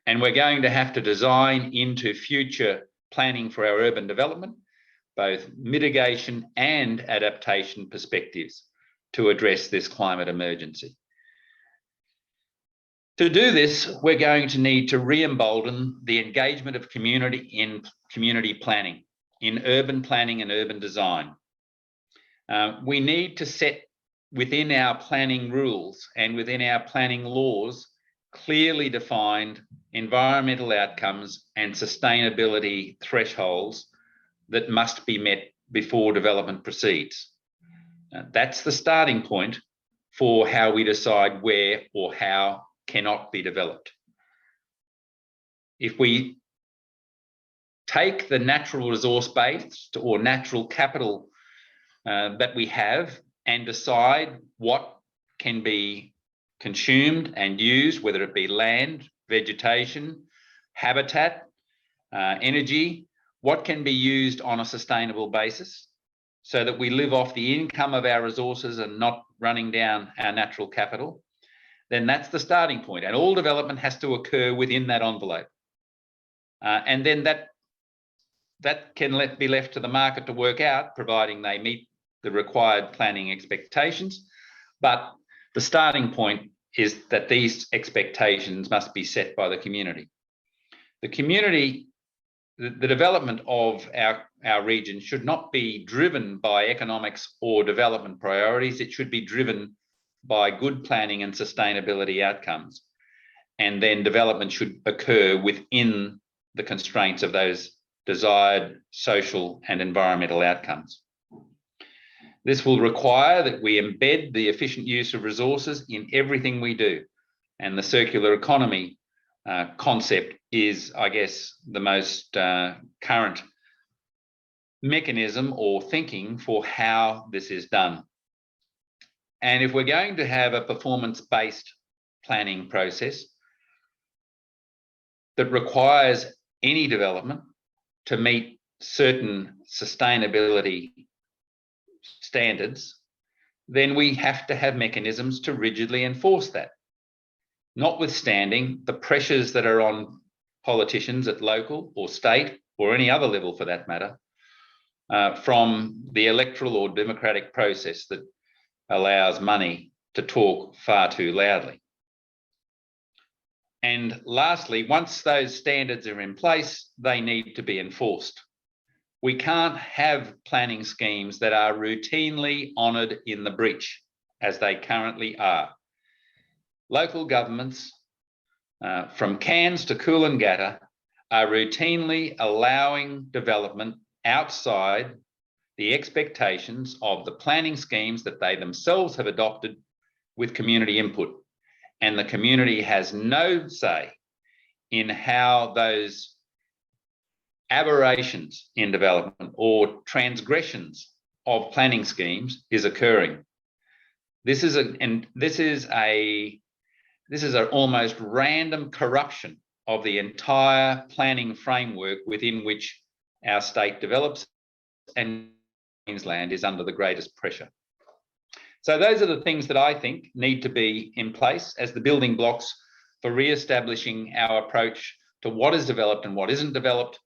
And we're going to have to design into future planning for our urban development, both mitigation and adaptation perspectives to address this climate emergency. To do this, we're going to need to re-embolden the engagement of community in community planning, in urban planning and urban design. We need to set within our planning rules and within our planning laws clearly defined environmental outcomes and sustainability thresholds that must be met before development proceeds. That's the starting point for how we decide where or how cannot be developed. If we take the natural resource base or natural capital that we have and decide what can be consumed and used, whether it be land, vegetation, habitat, energy, what can be used on a sustainable basis so that we live off the income of our resources and not running down our natural capital, then that's the starting point. And all development has to occur within that envelope. And then that can be left to the market to work out, providing they meet the required planning expectations. But the starting point is that these expectations must be set by the community. The community, the development of our region should not be driven by economics or development priorities. It should be driven by good planning and sustainability outcomes. And then development should occur within the constraints of those desired social and environmental outcomes. This will require that we embed the efficient use of resources in everything we do. And the circular economy concept is, I guess, the most current mechanism or thinking for how this is done. And if we're going to have a performance-based planning process that requires any development to meet certain sustainability standards, then we have to have mechanisms to rigidly enforce that, notwithstanding the pressures that are on politicians at local or state or any other level for that matter, from the electoral or democratic process that allows money to talk far too loudly. And lastly, once those standards are in place, they need to be enforced. We can't have planning schemes that are routinely honoured in the breach, as they currently are. Local governments, from Cairns to Coolangatta, are routinely allowing development outside the expectations of the planning schemes that they themselves have adopted with community input. And the community has no say in how those aberrations in development or transgressions of planning schemes is occurring. This is an almost random corruption of the entire planning framework within which our state develops, and Queensland is under the greatest pressure. So those are the things that I think need to be in place as the building blocks for re-establishing our approach to what is developed and what isn't developed,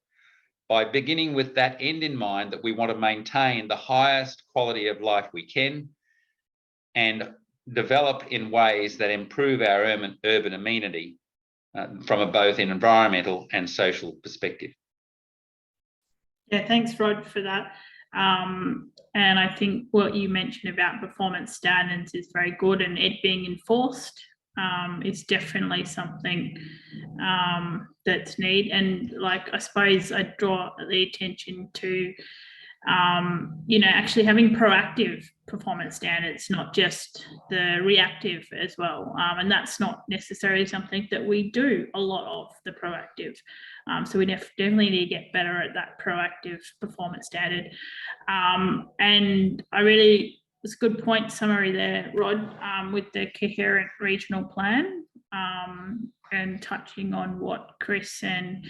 by beginning with that end in mind, that we want to maintain the highest quality of life we can and develop in ways that improve our urban amenity from both an environmental and social perspective. Yeah, thanks, Rod, for that. And I think what you mentioned about performance standards is very good, and it being enforced is definitely something that's needed. And like, I suppose I draw the attention to, actually having proactive performance standards, not just the reactive as well. And that's not necessarily something that we do a lot of, the proactive. So we definitely need to get better at that proactive performance standard. And I really, it's a good point summary there, Rod, with the coherent regional plan, and touching on what Chris and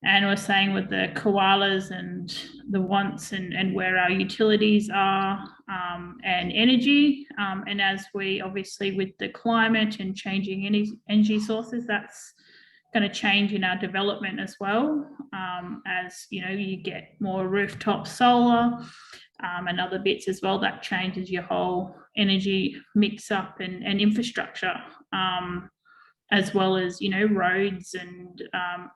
And we're saying with the koalas and the wants and where our utilities are and energy. And as we obviously with the climate and changing energy sources, that's going to change in our development as well. As you know, you get more rooftop solar and other bits as well, that changes your whole energy mix up and infrastructure, as well as, you know, roads and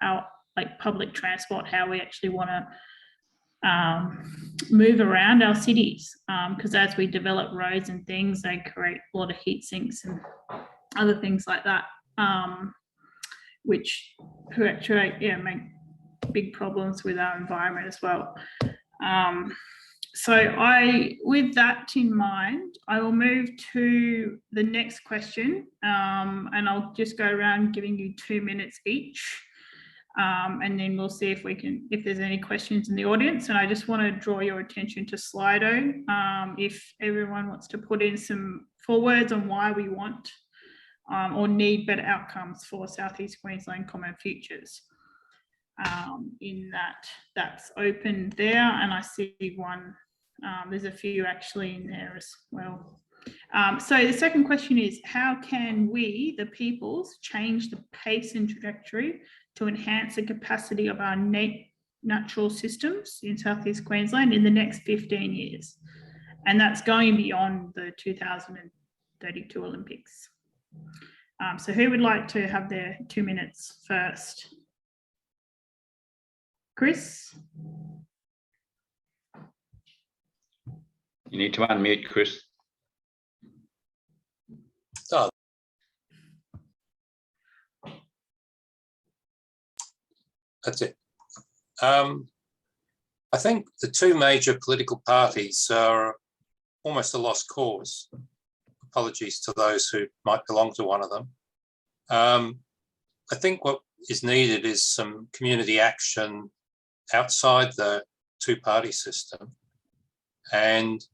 our like public transport, how we actually want to move around our cities, because as we develop roads and things, they create a lot of heat sinks and other things like that, which actually make big problems with our environment as well. So with that in mind, I will move to the next question, and I'll just go around giving you 2 minutes each. And then we'll see if there's any questions in the audience. And I just want to draw your attention to Slido. If everyone wants to put in some forewords on why we want or need better outcomes for South-East Queensland common futures. In that's open there, and I see one. There's a few actually in there as well. So the second question is, how can we, the peoples, change the pace and trajectory to enhance the capacity of our natural systems in South-East Queensland in the next 15 years? And that's going beyond the 2032 Olympics. So who would like to have their 2 minutes first? Chris? You need to unmute, Chris. Oh. That's it. I think the two major political parties are almost a lost cause. Apologies to those who might belong to one of them. I think what is needed is some community action outside the two-party system. And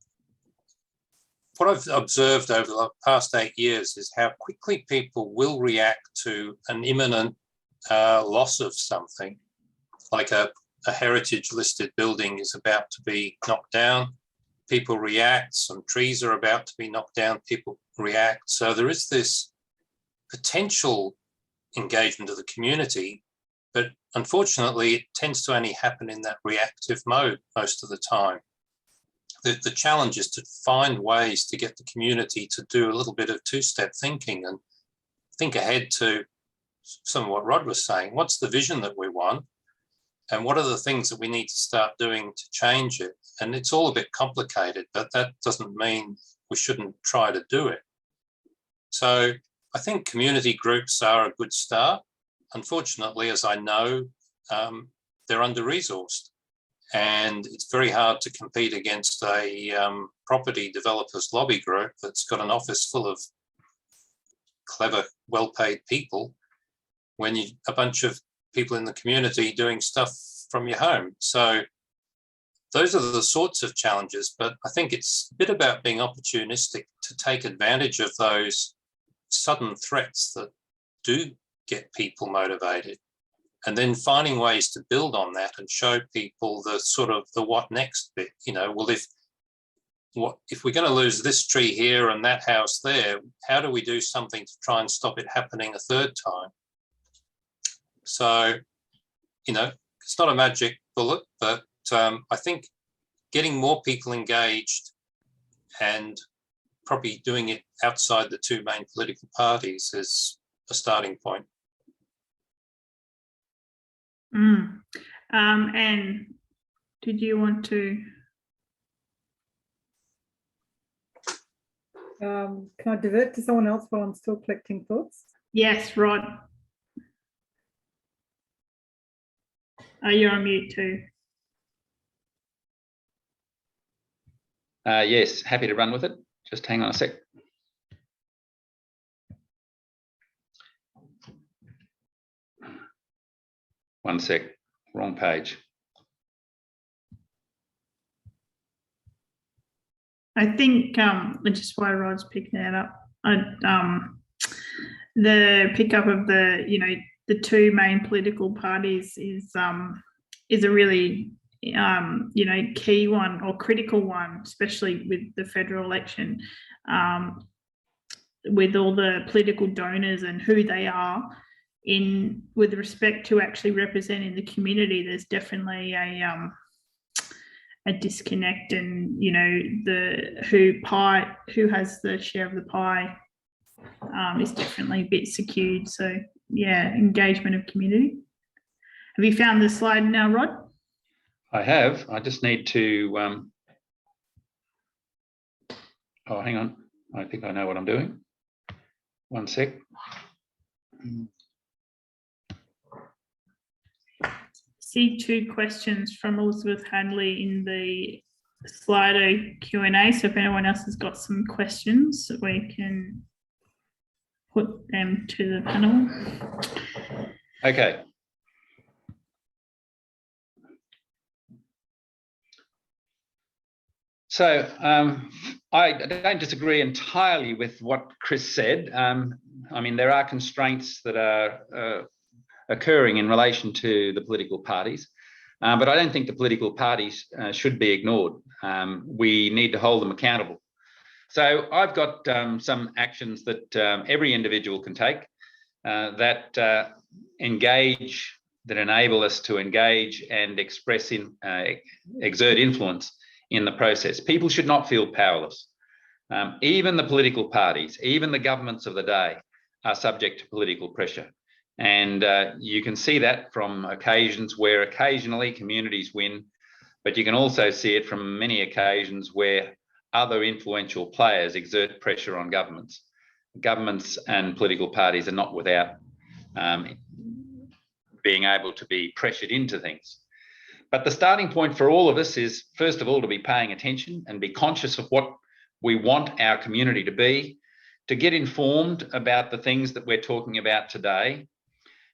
what I've observed over the past 8 years is how quickly people will react to an imminent loss of something, like a heritage listed building is about to be knocked down. People react, some trees are about to be knocked down, people react. So there is this potential engagement of the community, but unfortunately it tends to only happen in that reactive mode most of the time. The challenge is to find ways to get the community to do a little bit of two-step thinking and think ahead to some of what Rod was saying. What's the vision that we want? And what are the things that we need to start doing to change it? And it's all a bit complicated, but that doesn't mean we shouldn't try to do it. So I think community groups are a good start. Unfortunately, as I know, they're under-resourced. And it's very hard to compete against a property developers lobby group that's got an office full of clever, well-paid people when you a bunch of people in the community doing stuff from your home. So those are the sorts of challenges, but I think it's a bit about being opportunistic to take advantage of those sudden threats that do get people motivated. And then finding ways to build on that and show people the sort of the what next bit, you know, well, if we're going to lose this tree here and that house there, how do we do something to try and stop it happening a third time? So, you know, it's not a magic bullet, but I think getting more people engaged and probably doing it outside the two main political parties is a starting point. And did you want to? Can I divert to someone else while I'm still collecting thoughts? Yes, Rod. You're on mute too. Yes, happy to run with it. Just hang on a sec. One sec, wrong page. I think just why Rod's picking that up. The pickup of the, you know, the two main political parties is a really key one or critical one, especially with the federal election, with all the political donors and who they are with respect to actually representing the community. There's definitely a disconnect, and who has the share of the pie is definitely a bit skewed. So yeah, engagement of community. Have you found the slide now, Rod? I have. I just need to. Oh, hang on. I think I know what I'm doing. One sec. See two questions from Elizabeth Hadley in the Slido Q&A. So if anyone else has got some questions, we can put them to the panel. Okay. So I don't disagree entirely with what Chris said. I mean, there are constraints that are occurring in relation to the political parties, but I don't think the political parties should be ignored. We need to hold them accountable. So I've got some actions that every individual can take that enable us to engage and express exert influence in the process. People should not feel powerless. Even the political parties, even the governments of the day are subject to political pressure. And you can see that from occasions where occasionally communities win, but you can also see it from many occasions where other influential players exert pressure on governments. Governments and political parties are not without being able to be pressured into things. But the starting point for all of us is, first of all, to be paying attention and be conscious of what we want our community to be, to get informed about the things that we're talking about today,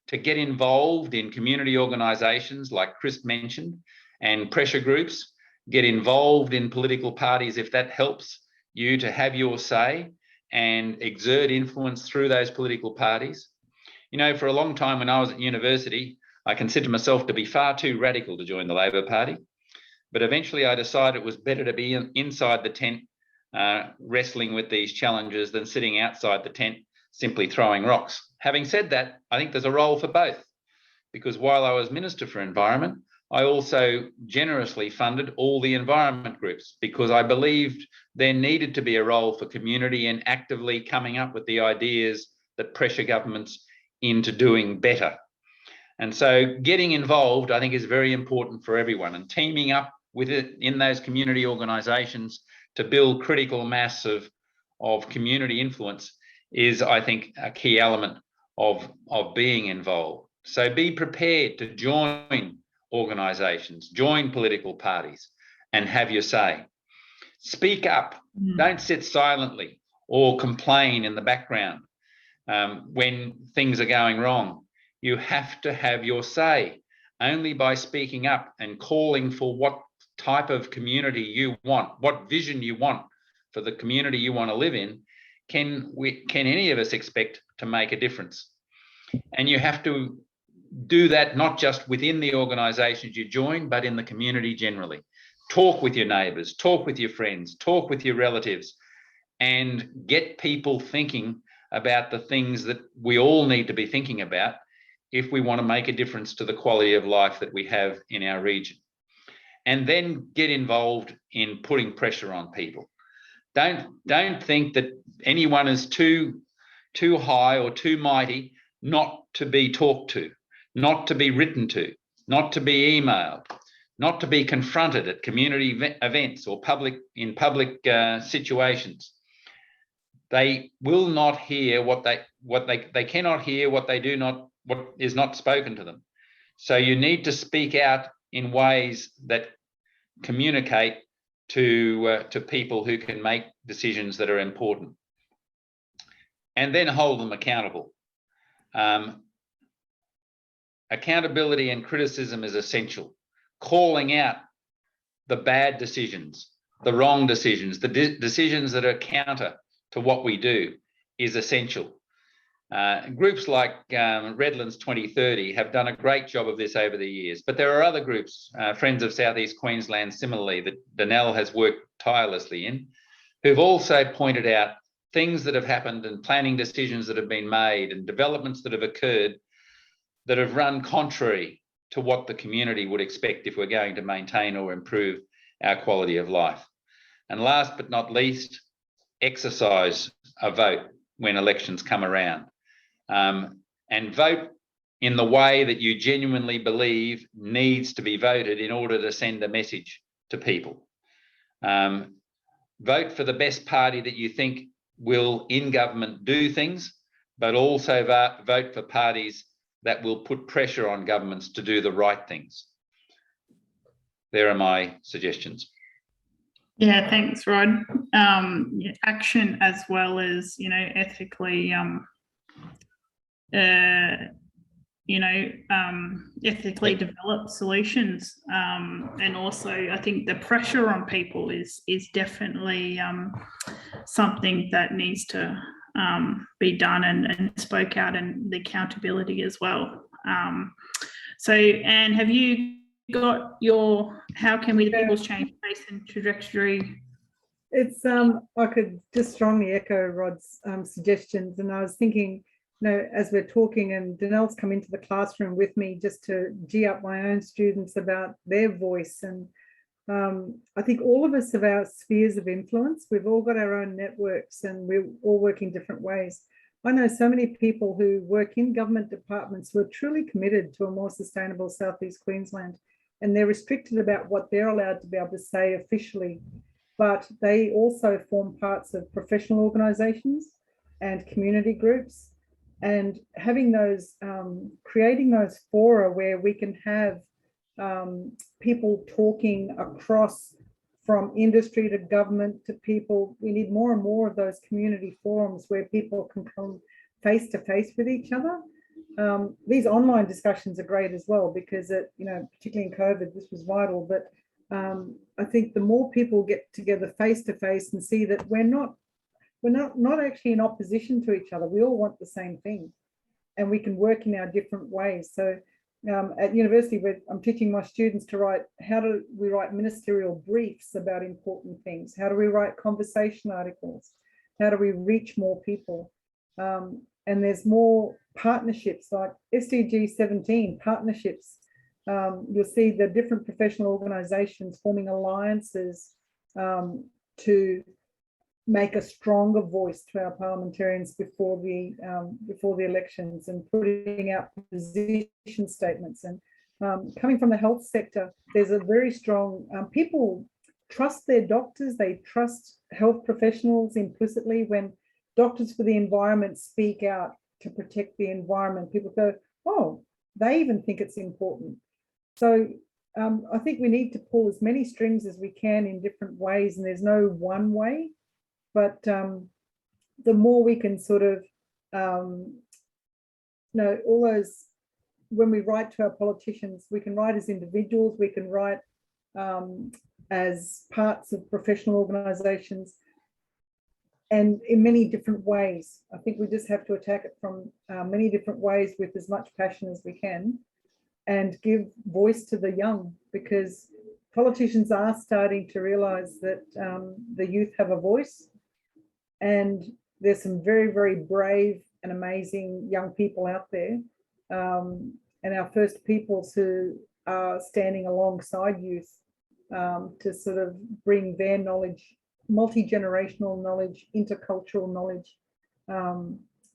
to get involved in community organisations like Chris mentioned, and pressure groups, get involved in political parties if that helps you to have your say and exert influence through those political parties. You know, for a long time when I was at university, I considered myself to be far too radical to join the Labor Party, but eventually I decided it was better to be inside the tent wrestling with these challenges than sitting outside the tent simply throwing rocks. Having said that, I think there's a role for both, because while I was Minister for Environment, I also generously funded all the environment groups because I believed there needed to be a role for community in actively coming up with the ideas that pressure governments into doing better. And so getting involved, I think, is very important for everyone, and teaming up with it in those community organisations to build critical mass of community influence is, I think, a key element of being involved. So be prepared to join organisations, join political parties and have your say. Speak up, don't sit silently or complain in the background when things are going wrong. You have to have your say. Only by speaking up and calling for what type of community you want, what vision you want for the community you want to live in, can any of us expect to make a difference. And you have to do that not just within the organisations you join, but in the community generally. Talk with your neighbours, talk with your friends, talk with your relatives, and get people thinking about the things that we all need to be thinking about if we want to make a difference to the quality of life that we have in our region. And then get involved in putting pressure on people. Don't think that anyone is too high or too mighty not to be talked to, not to be written to, not to be emailed, not to be confronted at community events or public situations. They will not hear what they cannot hear what is not spoken to them. So you need to speak out in ways that communicate to people who can make decisions that are important, and then hold them accountable. Accountability and criticism is essential. Calling out the bad decisions, the wrong decisions, the decisions that are counter to what we do is essential. Groups like Redlands 2030 have done a great job of this over the years, but there are other groups, Friends of South-East Queensland similarly, that Danelle has worked tirelessly in, who've also pointed out things that have happened and planning decisions that have been made and developments that have occurred that have run contrary to what the community would expect if we're going to maintain or improve our quality of life. And last but not least, exercise a vote when elections come around. And vote in the way that you genuinely believe needs to be voted in order to send a message to people. Vote for the best party that you think will in government do things, but also vote for parties that will put pressure on governments to do the right things. There are my suggestions. Yeah, thanks, Rod. Action as well as, ethically, ethically develop solutions. And also, I think the pressure on people is definitely something that needs to be done and spoke out, and the accountability as well. So, Anne, have you got your, how can we the people's change pace and trajectory? It's I could just strongly echo Rod's suggestions, and I was thinking, as we're talking, and Danelle's come into the classroom with me just to gee up my own students about their voice. And I think all of us have our spheres of influence. We've all got our own networks, and we all work in different ways. I know so many people who work in government departments who are truly committed to a more sustainable South-East Queensland, and they're restricted about what they're allowed to be able to say officially. But they also form parts of professional organisations and community groups, and having those, creating those fora where we can have people talking across from industry to government to people. We need more and more of those community forums where people can come face to face with each other. These online discussions are great as well, because particularly in COVID, this was vital. But I think the more people get together face to face and see that we're not actually in opposition to each other. We all want the same thing, and we can work in our different ways. So at university, I'm teaching my students to write, how do we write ministerial briefs about important things? How do we write conversation articles? How do we reach more people? And there's more partnerships like SDG 17 partnerships. You'll see the different professional organisations forming alliances to make a stronger voice to our parliamentarians before the elections, and putting out position statements. And coming from the health sector, there's a very strong, people trust their doctors, they trust health professionals implicitly. When doctors for the environment speak out to protect the environment, people go, oh, they even think it's important. So I think we need to pull as many strings as we can in different ways, and there's no one way. But the more we can sort of, all those, when we write to our politicians, we can write as individuals, we can write as parts of professional organisations, and in many different ways. I think we just have to attack it from many different ways with as much passion as we can, and give voice to the young, because politicians are starting to realise that the youth have a voice. And there's some very, very brave and amazing young people out there. And our First Peoples who are standing alongside youth to sort of bring their knowledge, multi-generational knowledge, intercultural knowledge.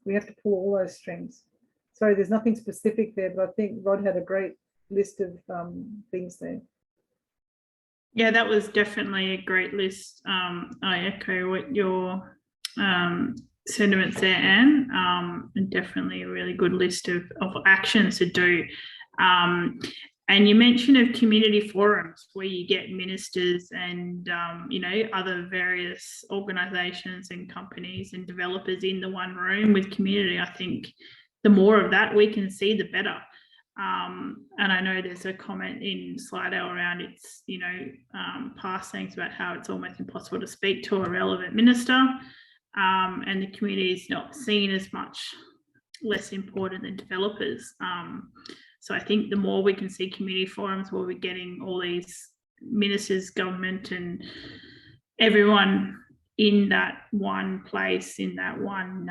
We have to pull all those strings. Sorry, there's nothing specific there, but I think Rod had a great list of things there. Yeah, that was definitely a great list. I echo what your sentiments there, Anne, and definitely a really good list of actions to do. And you mentioned of community forums where you get ministers and other various organisations and companies and developers in the one room with community. I think the more of that we can see, the better. And I know there's a comment in Slido around it's, past things about how it's almost impossible to speak to a relevant minister, and the community is not seen as much less important than developers. So I think the more we can see community forums where we're getting all these ministers, government, and everyone in that one place, in that one,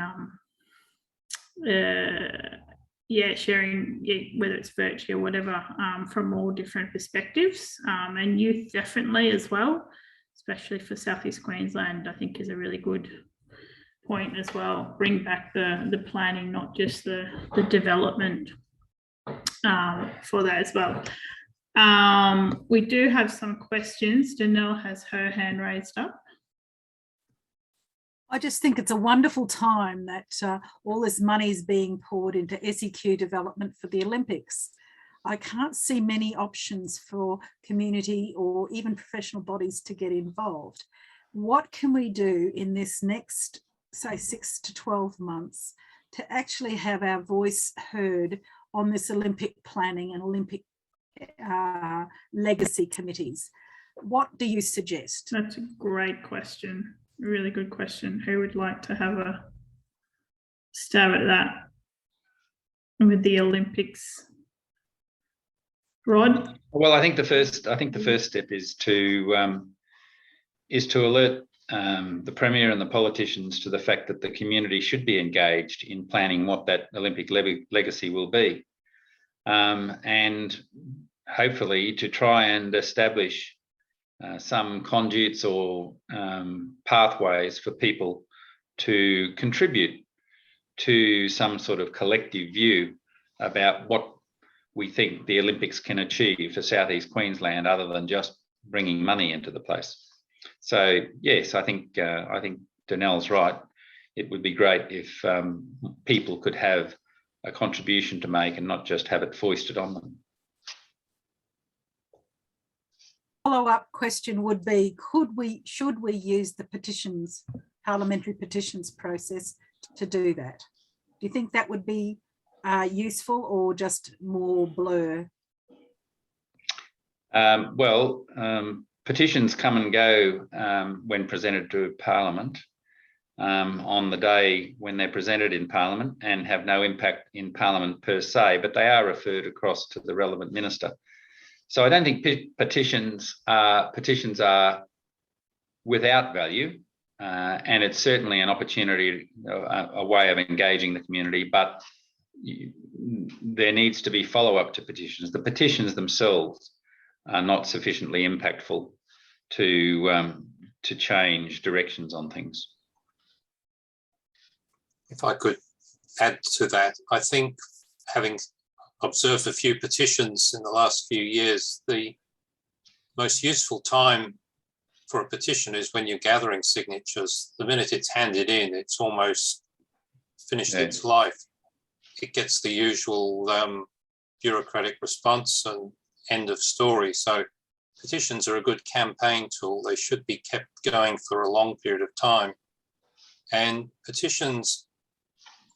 sharing, whether it's virtual or whatever, from all different perspectives, and youth definitely as well, especially for South-East Queensland, I think is a really good point as well. Bring back the planning, not just the development, for that as well. We do have some questions. Danelle has her hand raised up. I just think it's a wonderful time that all this money is being poured into SEQ development for the Olympics. I can't see many options for community or even professional bodies to get involved. What can we do in this next, say, 6 to 12 months to actually have our voice heard on this Olympic planning and Olympic legacy committees? What do you suggest? That's a great question. Really good question. Who would like to have a stab at that with the Olympics? Rod? Well, I think the first step is to alert the Premier and the politicians to the fact that the community should be engaged in planning what that Olympic legacy will be, and hopefully to try and establish some conduits or pathways for people to contribute to some sort of collective view about what we think the Olympics can achieve for South-East Queensland, other than just bringing money into the place. So yes, I think Danelle's right. It would be great if people could have a contribution to make and not just have it foisted on them. Follow-up question would be, should we use the petitions, parliamentary petitions process to do that? Do you think that would be useful or just more blur? Petitions come and go when presented to Parliament on the day when they're presented in Parliament, and have no impact in Parliament per se, but they are referred across to the relevant minister. So I don't think petitions are without value, and it's certainly an opportunity, a way of engaging the community, but there needs to be follow-up to petitions. The petitions themselves are not sufficiently impactful to change directions on things. If I could add to that, I think, having observed a few petitions in the last few years, the most useful time for a petition is when you're gathering signatures. The minute it's handed in, it's almost finished its life. It gets the usual bureaucratic response and end of story. So petitions are a good campaign tool. They should be kept going for a long period of time. And petitions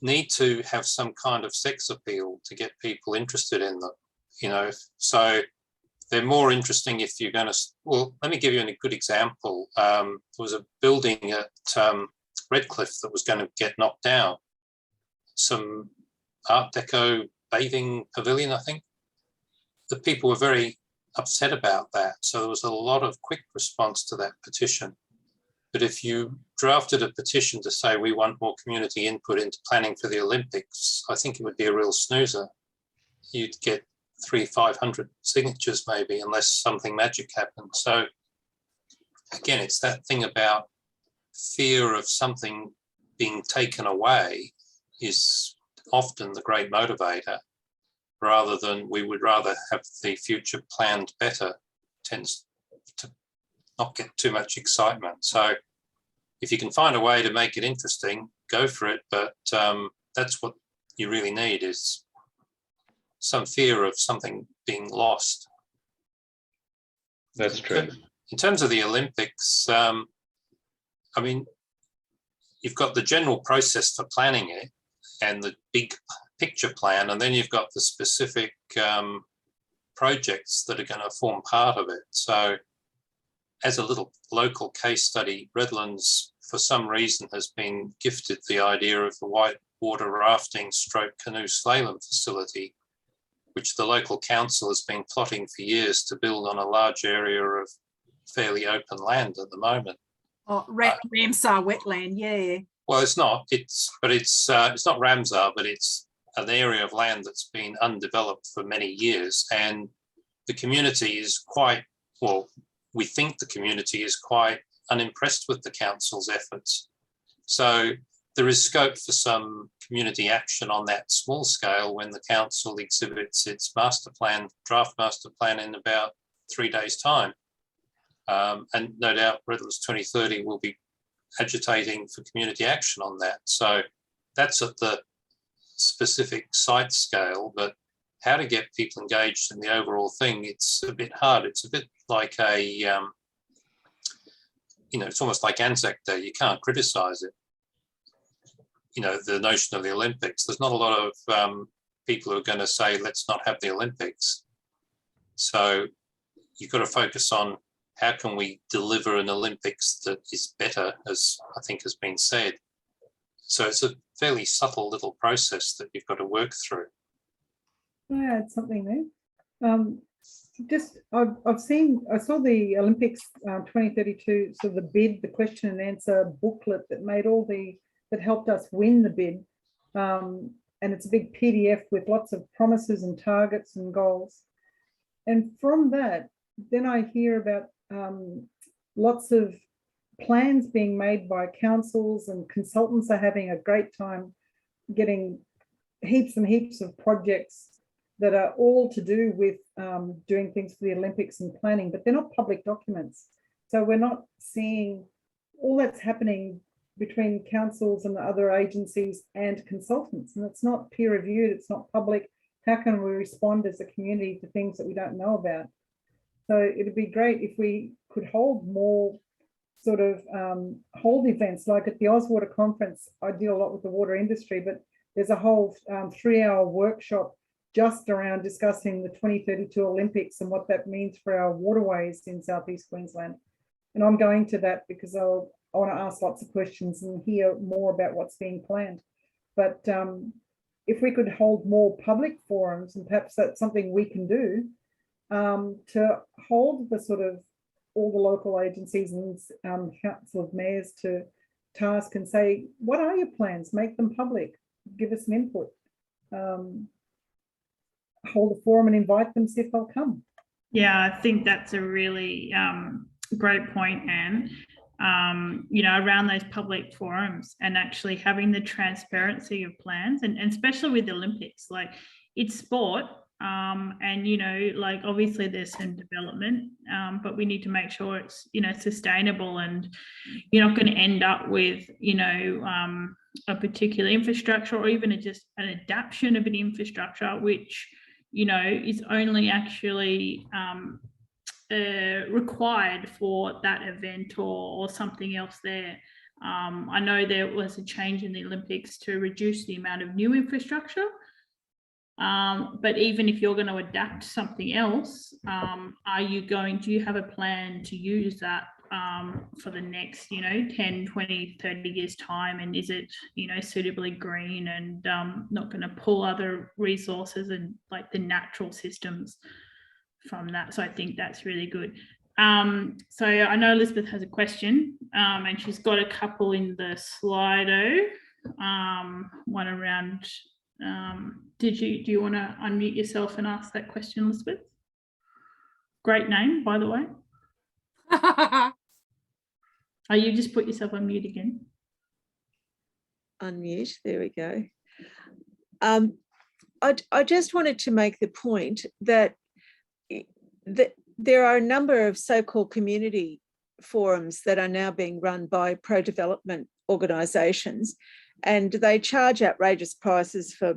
need to have some kind of sex appeal to get people interested in them, so they're more interesting if you're going to, well, let me give you a good example. There was a building at Redcliffe that was going to get knocked down, some Art Deco bathing pavilion, I think. The people were very upset about that, so there was a lot of quick response to that petition. But if you drafted a petition to say we want more community input into planning for the Olympics, I think it would be a real snoozer. You'd get 300-500 signatures maybe, unless something magic happened. So again, it's that thing about fear of something being taken away is often the great motivator, rather than we would rather have the future planned better. Tends to not get too much excitement. So if you can find a way to make it interesting, go for it. But that's what you really need, is some fear of something being lost. That's true. In terms of the Olympics, I mean, you've got the general process for planning it and the big picture plan, and then you've got the specific projects that are going to form part of it. So as a little local case study, Redlands, for some reason, has been gifted the idea of the white water rafting stroke canoe slalom facility, which the local council has been plotting for years to build on a large area of fairly open land at the moment. Oh, Ramsar wetland, yeah. Well, it's not. It's not Ramsar, but it's an area of land that's been undeveloped for many years, and the community is quite, well, we think the community is quite unimpressed with the council's efforts. So there is scope for some community action on that small scale when the council exhibits its master plan, draft master plan, in about 3 days' time. And no doubt Redlands 2030 will be agitating for community action on that. So that's at the specific site scale, but how to get people engaged in the overall thing, it's a bit hard. It's a bit like a, it's almost like Anzac Day. You can't criticize it. The notion of the Olympics, there's not a lot of people who are going to say, let's not have the Olympics. So you've got to focus on how can we deliver an Olympics that is better, as I think has been said. So it's a fairly subtle little process that you've got to work through. Yeah, it's something there. I saw the Olympics 2032, so the bid, the question and answer booklet that helped us win the bid. And it's a big PDF with lots of promises and targets and goals. And from that, then I hear about lots of plans being made by councils, and consultants are having a great time getting heaps and heaps of projects that are all to do with doing things for the Olympics and planning, but they're not public documents. So we're not seeing all that's happening between councils and the other agencies and consultants, and it's not peer reviewed, it's not public. How can we respond as a community to things that we don't know about? So it'd be great if we could hold more sort of hold events, like at the Ozwater conference. I deal a lot with the water industry, but there's a whole 3-hour workshop just around discussing the 2032 Olympics and what that means for our waterways in South-East Queensland. And I'm going to that because I want to ask lots of questions and hear more about what's being planned. But if we could hold more public forums, and perhaps that's something we can do, to hold the sort of all the local agencies and council of mayors to task and say, what are your plans? Make them public, give us an input, hold a forum and invite them, see if they'll come. Yeah, I think that's a really great point, Anne. Around those public forums and actually having the transparency of plans, and especially with the Olympics, like it's sport. And obviously there's some development, but we need to make sure it's sustainable, and you're not going to end up with a particular infrastructure, or even just an adaptation of an infrastructure which is only actually required for that event or something else there. I know there was a change in the Olympics to reduce the amount of new infrastructure. But even if you're going to adapt something else, do you have a plan to use that for the next, 10, 20, 30 years time? And is it, suitably green and not going to pull other resources and like the natural systems from that? So I think that's really good. So I know Elizabeth has a question, and she's got a couple in the Slido, one around... do you want to unmute yourself and ask that question, Elizabeth? Great name, by the way. Oh, you just put yourself on mute again. Unmute, there we go. I just wanted to make the point that there are a number of so-called community forums that are now being run by pro-development organisations, and they charge outrageous prices for,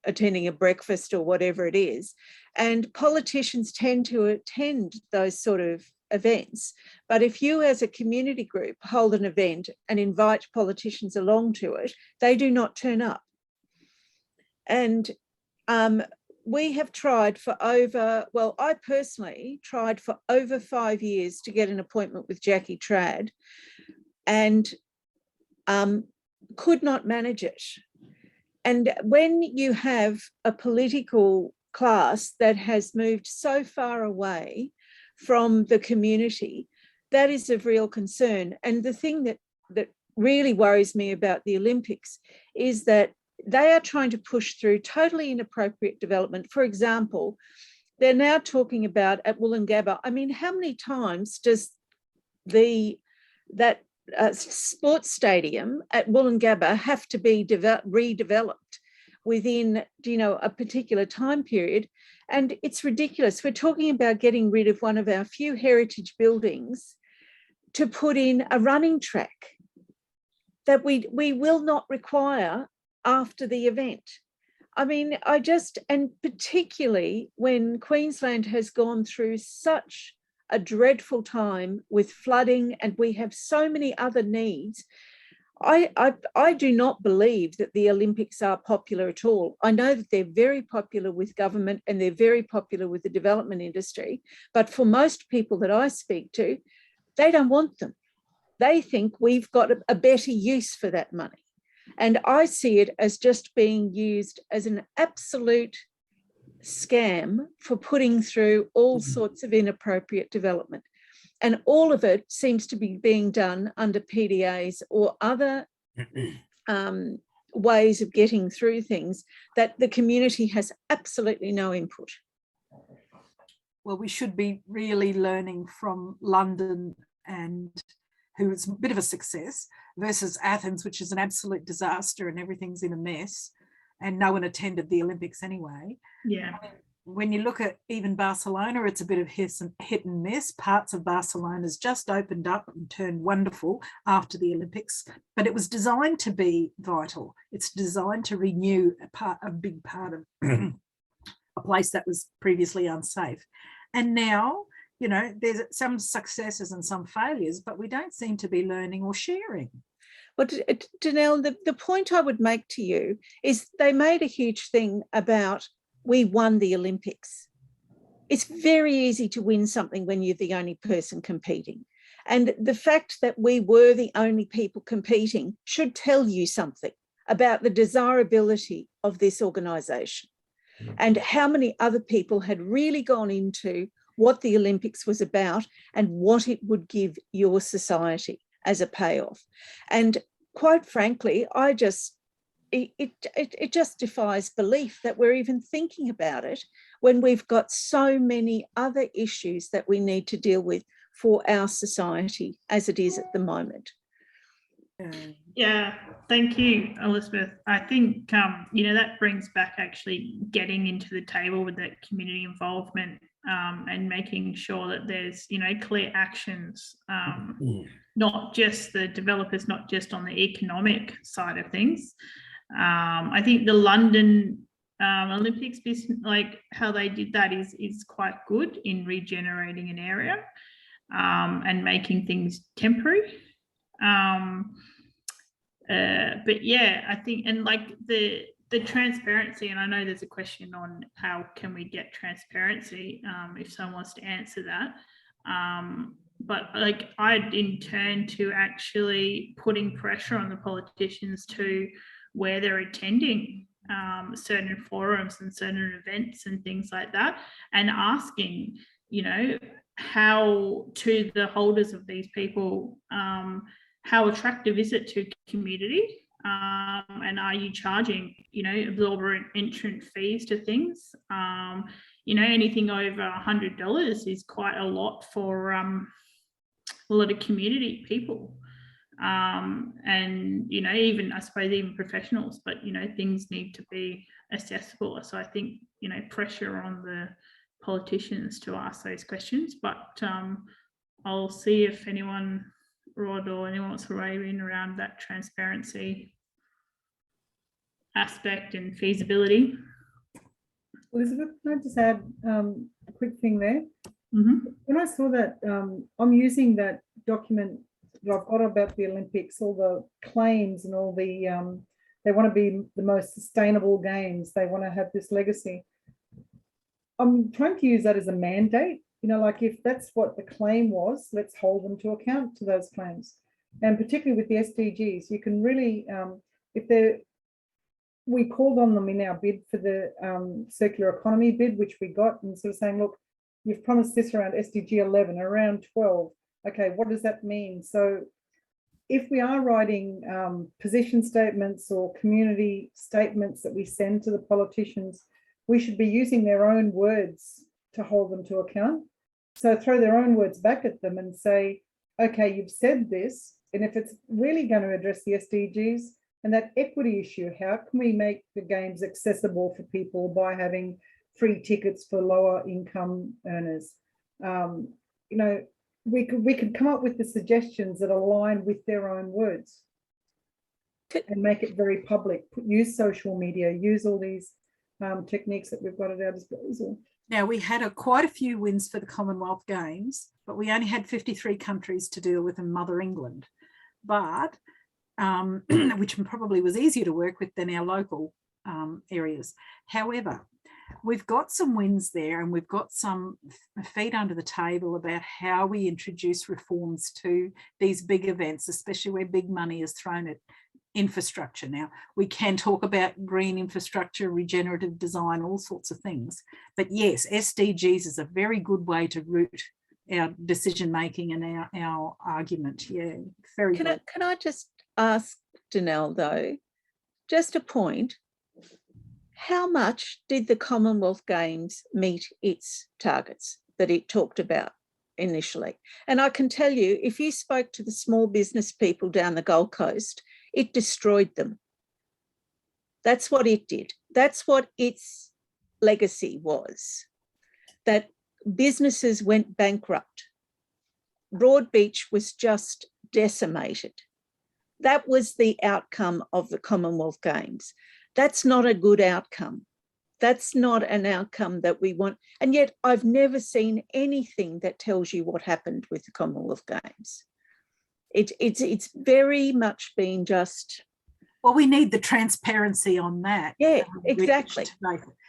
attending a breakfast or whatever it is. And politicians tend to attend those sort of events. But if you as a community group hold an event and invite politicians along to it, they do not turn up. And we have tried I personally tried for over 5 years to get an appointment with Jackie Trad, and could not manage it. And when you have a political class that has moved so far away from the community, that is of real concern. And the thing that really worries me about the Olympics is that they are trying to push through totally inappropriate development. For example, they're now talking about at Woolloongabba. I mean, how many times does that sports stadium at Woolloongabba have to be redeveloped within, you know, a particular time period? And it's ridiculous. We're talking about getting rid of one of our few heritage buildings to put in a running track that we will not require after the event. I mean, and particularly when Queensland has gone through such a dreadful time with flooding and we have so many other needs, I do not believe that the Olympics are popular at all. I know that they're very popular with government and they're very popular with the development industry, but for most people that I speak to, they don't want them. They think we've got a better use for that money. And I see it as just being used as an absolute scam for putting through all sorts of inappropriate development. And all of it seems to be being done under PDAs or other ways of getting through things that the community has absolutely no input. Well, we should be really learning from London, and who is a bit of a success, versus Athens, which is an absolute disaster and everything's in a mess and no one attended the Olympics anyway. Yeah. I mean, when you look at even Barcelona, it's a bit of hit and miss. Parts of Barcelona's just opened up and turned wonderful after the Olympics, but it was designed to be vital. It's designed to renew a big part of a place that was previously unsafe. And now, you know, there's some successes and some failures, but we don't seem to be learning or sharing. Well, Janelle, the point I would make to you is they made a huge thing about we won the Olympics. It's very easy to win something when you're the only person competing. And the fact that we were the only people competing should tell you something about the desirability of this organisation and how many other people had really gone into what the Olympics was about and what it would give your society as a payoff. And quite frankly, it just defies belief that we're even thinking about it when we've got so many other issues that we need to deal with for our society as it is at the moment. Yeah, thank you, Elizabeth. I think, you know, that brings back actually getting into the table with that community involvement and making sure that there's, you know, clear actions, not just the developers, not just on the economic side of things. I think the London Olympics business, like how they did that is quite good in regenerating an area and making things temporary. But yeah, I think, and like the transparency, and I know there's a question on how can we get transparency, if someone wants to answer that. But like I'd in turn to actually putting pressure on the politicians to where they're attending certain forums and certain events and things like that, and asking, you know, how to the holders of these people, how attractive is it to community? And are you charging, you know, absorbent entrant fees to things? You know, anything over $100 is quite a lot for a lot of community people. And, you know, even, I suppose, even professionals, but, you know, things need to be accessible. So I think, you know, pressure on the politicians to ask those questions, but I'll see if anyone, Rod or anyone wants to weigh in around that transparency aspect and feasibility. Elizabeth, can I just add a quick thing there? Mm-hmm. When I saw that, I'm using that document that I've got about the Olympics, all the claims and all the, they want to be the most sustainable games. They want to have this legacy. I'm trying to use that as a mandate. You know, like if that's what the claim was, let's hold them to account to those claims. And particularly with the SDGs, you can really, if they're we called on them in our bid for the circular economy bid, which we got, and sort of saying, look, you've promised this around SDG 11, around 12. Okay, what does that mean? So if we are writing position statements or community statements that we send to the politicians, we should be using their own words to hold them to account. So throw their own words back at them and say, okay, you've said this, and if it's really going to address the SDGs and that equity issue, how can we make the games accessible for people by having free tickets for lower income earners? You know, we could come up with the suggestions that align with their own words and make it very public. Use social media, use all these techniques that we've got at our disposal. Now, we had quite a few wins for the Commonwealth Games, but we only had 53 countries to deal with in Mother England, but which probably was easier to work with than our local areas. However, we've got some wins there, and we've got some feet under the table about how we introduce reforms to these big events, especially where big money is thrown at infrastructure. Now, we can talk about green infrastructure, regenerative design, all sorts of things. But yes, SDGs is a very good way to root our decision making and our argument. Yeah, very good. Can I just ask Danelle, though, just a point, how much did the Commonwealth Games meet its targets that it talked about initially? And I can tell you, if you spoke to the small business people down the Gold Coast, it destroyed them. That's what it did. That's what its legacy was, that businesses went bankrupt. Broadbeach was just decimated. That was the outcome of the Commonwealth Games. That's not a good outcome. That's not an outcome that we want. And yet I've never seen anything that tells you what happened with the Commonwealth Games. It's very much been just... Well, we need the transparency on that. Yeah, exactly.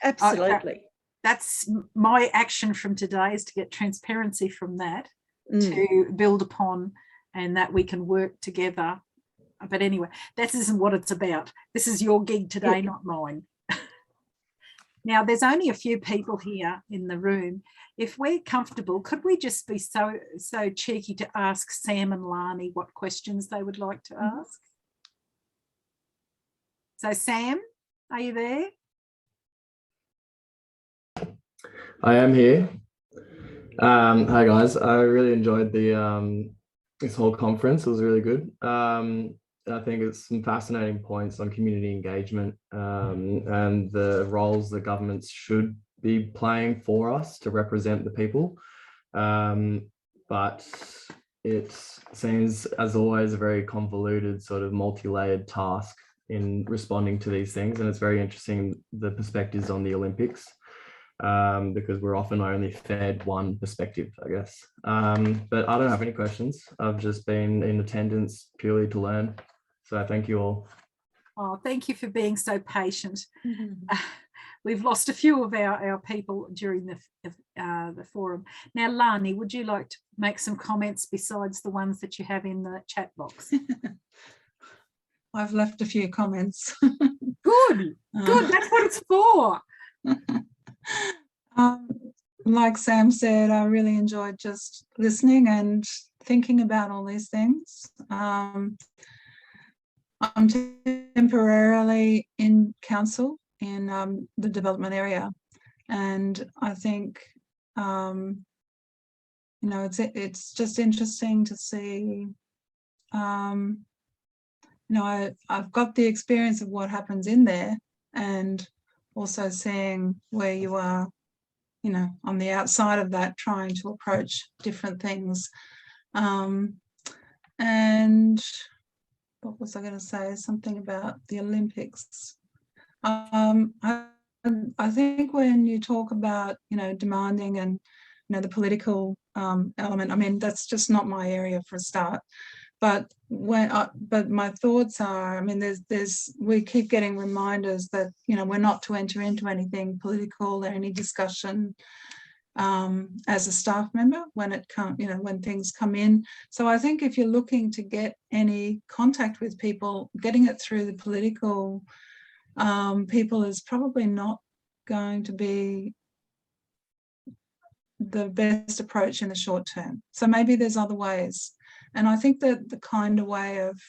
Absolutely. That's my action from today, is to get transparency from that to build upon, and that we can work together. But anyway, that isn't what it's about. This is your gig today, not mine. Now, there's only a few people here in the room. If we're comfortable, could we just be so cheeky to ask Sam and Lani what questions they would like to ask? So Sam, are you there? I am here. Hi guys, I really enjoyed the this whole conference. It was really good. I think it's some fascinating points on community engagement and the roles that governments should be playing for us to represent the people. But it seems, as always, a very convoluted, sort of multi-layered task in responding to these things. And it's very interesting, the perspectives on the Olympics, because we're often only fed one perspective, I guess. But I don't have any questions. I've just been in attendance purely to learn. So thank you all. Oh, thank you for being so patient. We've lost a few of our people during the forum. Now, Lani, would you like to make some comments besides the ones that you have in the chat box? I've left a few comments. Good, that's what it's for. Like Sam said, I really enjoyed just listening and thinking about all these things. I'm temporarily in council in the development area, and I think you know, it's just interesting to see. You know, I've got the experience of what happens in there, and also seeing where you are, you know, on the outside of that, trying to approach different things. And what was I going to say? Something about the Olympics. I think when you talk about, you know, demanding and, you know, the political element, I mean, that's just not my area for a start. But but my thoughts are, I mean, we keep getting reminders that, you know, we're not to enter into anything political or any discussion as a staff member when it comes, you know, when things come in. So I think if you're looking to get any contact with people, getting it through the political people is probably not going to be the best approach in the short term. So maybe there's other ways. And I think that the kind of way of,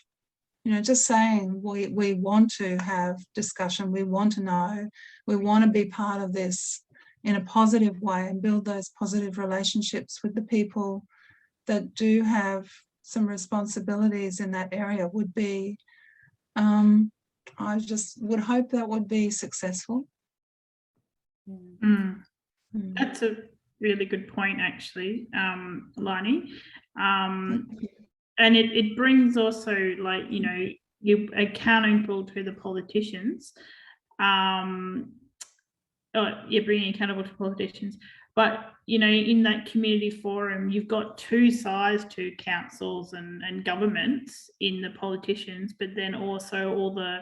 just saying we want to have discussion, we want to know, we want to be part of this in a positive way and build those positive relationships with the people that do have some responsibilities in that area would be, I just would hope that would be successful. That's a really good point, actually, Lani. And it brings also, like, you're accountable to the politicians. You're bringing accountable to politicians. But, in that community forum, you've got two sides to councils and governments in the politicians, but then also all the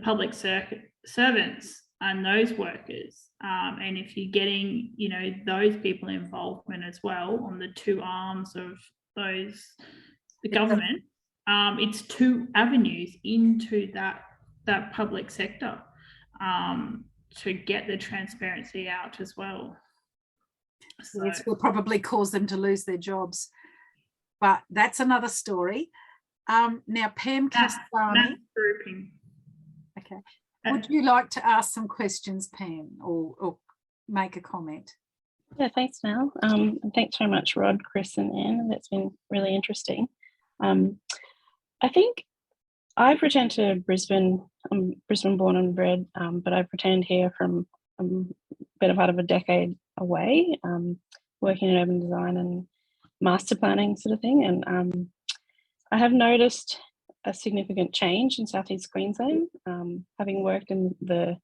public servants and those workers. And if you're getting, those people involvement as well on the two arms of the government, it's two avenues into that public sector to get the transparency out as well. So, yes, will probably cause them to lose their jobs, but that's another story. Now, Pam Castani. Okay. Would you like to ask some questions, Pam, or make a comment? Yeah, thanks, Mel. And thanks very much, Rod, Chris, and Anne. That's been really interesting. I think I've returned to Brisbane. I'm Brisbane born and bred, but I've returned here from a better part of a decade away, working in urban design and master planning sort of thing. And I have noticed a significant change in South-East Queensland. Having worked in the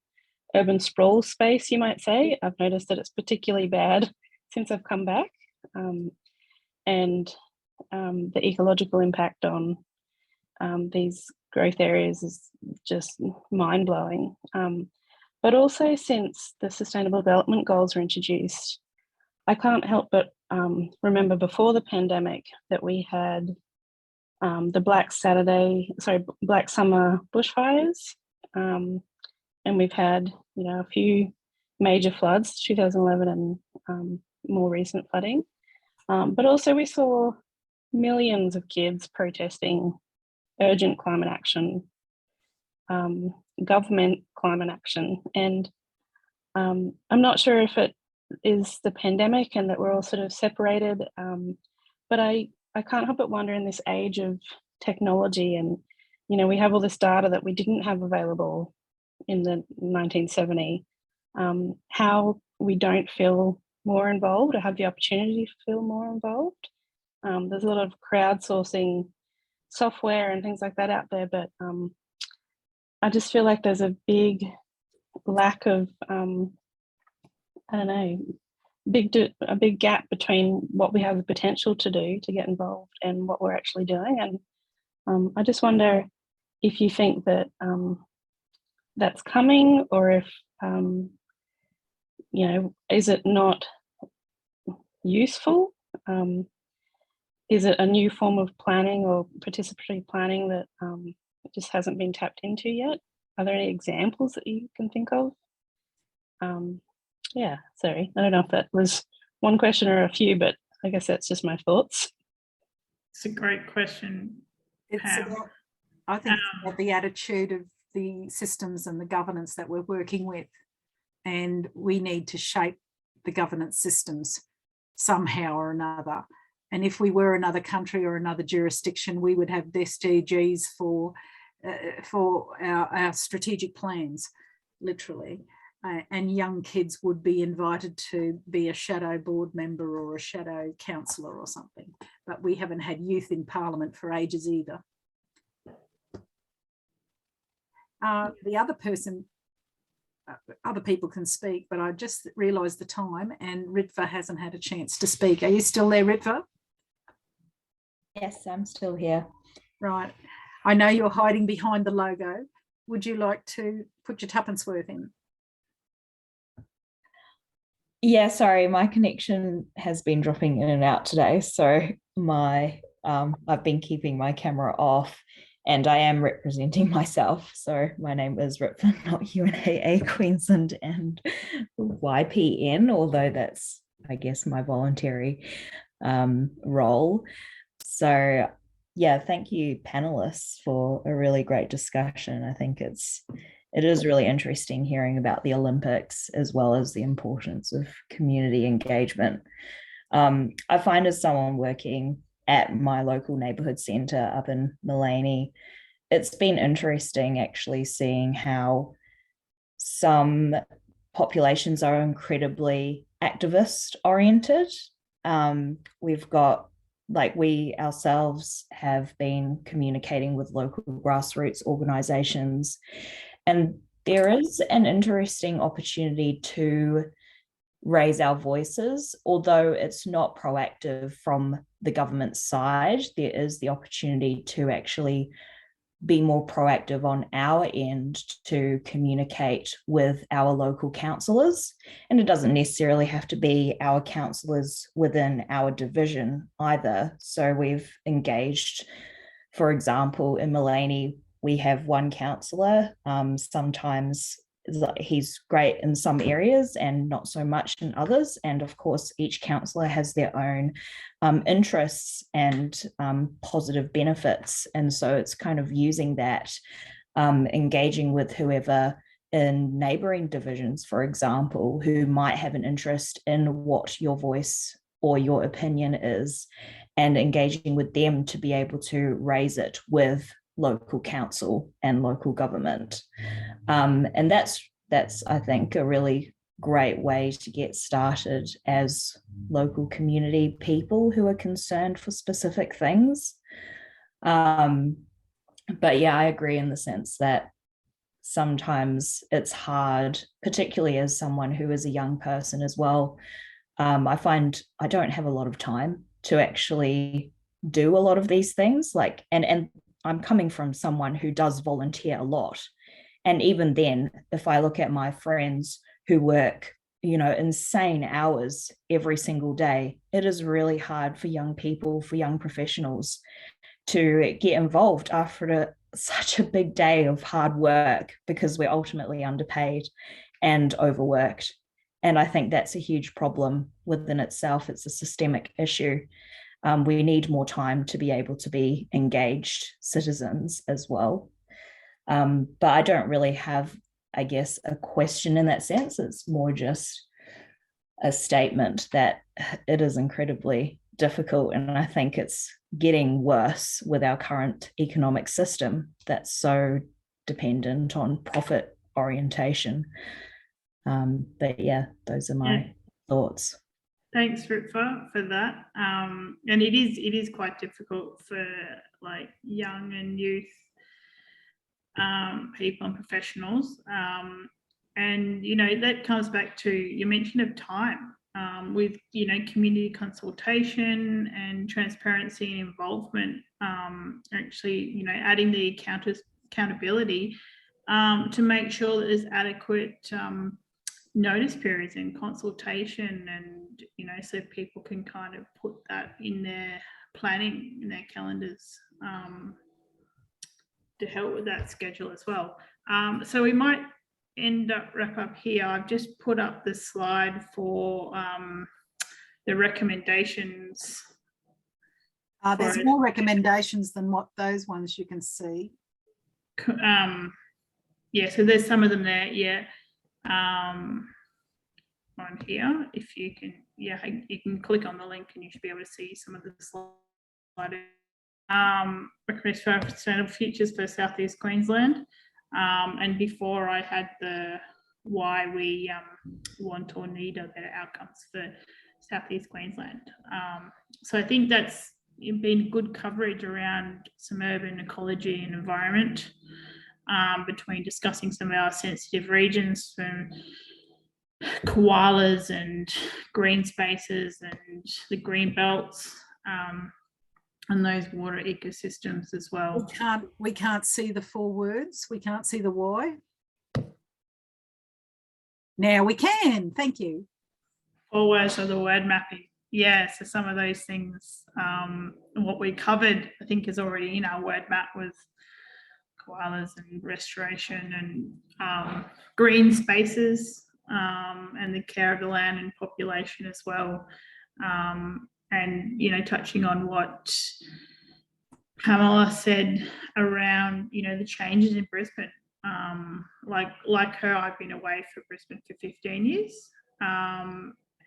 urban sprawl space, you might say, I've noticed that it's particularly bad since I've come back. And the ecological impact on these growth areas is just mind-blowing. But also since the Sustainable Development Goals were introduced, I can't help but remember before the pandemic that we had the Black Summer bushfires, and we've had a few major floods, 2011 and more recent flooding. But also we saw millions of kids protesting urgent climate action, government climate action. And I'm not sure if it is the pandemic and that we're all sort of separated, but I can't help but wonder, in this age of technology, and we have all this data that we didn't have available in the 1970s, how we don't feel more involved or have the opportunity to feel more involved. There's a lot of crowdsourcing software and things like that out there, but I just feel like there's a big lack of, a big gap between what we have the potential to do to get involved and what we're actually doing. And I just wonder if you think that that's coming, or if, is it not useful? Is it a new form of planning or participatory planning that just hasn't been tapped into yet? Are there any examples that you can think of? Yeah, sorry, I don't know if that was one question or a few, but I guess that's just my thoughts. It's a great question. I think it's about the attitude of the systems and the governance that we're working with, and we need to shape the governance systems somehow or another. And if we were another country or another jurisdiction, we would have SDGs for our strategic plans, literally. And young kids would be invited to be a shadow board member or a shadow councillor or something. But we haven't had youth in Parliament for ages either. The other person, other people can speak, but I just realised the time, and Ritva hasn't had a chance to speak. Are you still there, Ritva? Yes, I'm still here. Right. I know you're hiding behind the logo. Would you like to put your tuppence worth in? Yeah, sorry, my connection has been dropping in and out today. So I've been keeping my camera off. And I am representing myself. So my name is Ripfin, not UNAA Queensland and YPN, although that's, I guess, my voluntary role. So yeah, thank you panelists for a really great discussion. I think it is really interesting hearing about the Olympics as well as the importance of community engagement. I find as someone working at my local neighbourhood centre up in Millennium, it's been interesting actually seeing how some populations are incredibly activist oriented. We've got, like, we ourselves have been communicating with local grassroots organisations, and there is an interesting opportunity to raise our voices, although it's not proactive from the government side. There is the opportunity to actually be more proactive on our end to communicate with our local councillors. And it doesn't necessarily have to be our councillors within our division either. So we've engaged, for example, in Millennium, we have one councillor. Sometimes he's great in some areas and not so much in others. And of course, each councillor has their own interests and positive benefits. And so it's kind of using that, engaging with whoever in neighbouring divisions, for example, who might have an interest in what your voice or your opinion is, and engaging with them to be able to raise it with local council and local government. And that's I think a really great way to get started as local community people who are concerned for specific things. But yeah, I agree in the sense that sometimes it's hard, particularly as someone who is a young person as well. I find I don't have a lot of time to actually do a lot of these things, like, and I'm coming from someone who does volunteer a lot. And even then, if I look at my friends who work, insane hours every single day, it is really hard for young people, for young professionals to get involved after such a big day of hard work, because we're ultimately underpaid and overworked. And I think that's a huge problem within itself. It's a systemic issue. We need more time to be able to be engaged citizens as well. But I don't really have, I guess, a question in that sense. It's more just a statement that it is incredibly difficult. And I think it's getting worse with our current economic system that's so dependent on profit orientation. But yeah, those are my thoughts. Thanks, Ritva, for that. And it is quite difficult for like young and youth people and professionals. And that comes back to your mention of time with community consultation and transparency and involvement. Actually, adding the accountability to make sure that there's adequate notice periods and consultation, and so people can kind of put that in their planning, in their calendars, to help with that schedule as well. So we might wrap up here. I've just put up the slide for the recommendations. There's more recommendations than what those ones you can see. Yeah, so there's some of them there. Yeah. On here, if you can, you can click on the link and you should be able to see some of the slides. Recommendation for sustainable futures for South-East Queensland. And before I had the why we want or need a better outcomes for South-East Queensland. So I think that's been good coverage around some urban ecology and environment, between discussing some of our sensitive regions from koalas and green spaces and the green belts, and those water ecosystems as well. We can't see the 4 words. We can't see the why. Now we can. Thank you. 4 words of the word mapping. yeah, so some of those things, what we covered, I think is already in our word map with koalas and restoration and green spaces and the care of the land and population as well. And, you know, touching on what Pamela said around, you know, the changes in Brisbane. Like her, I've been away from Brisbane for 15 years.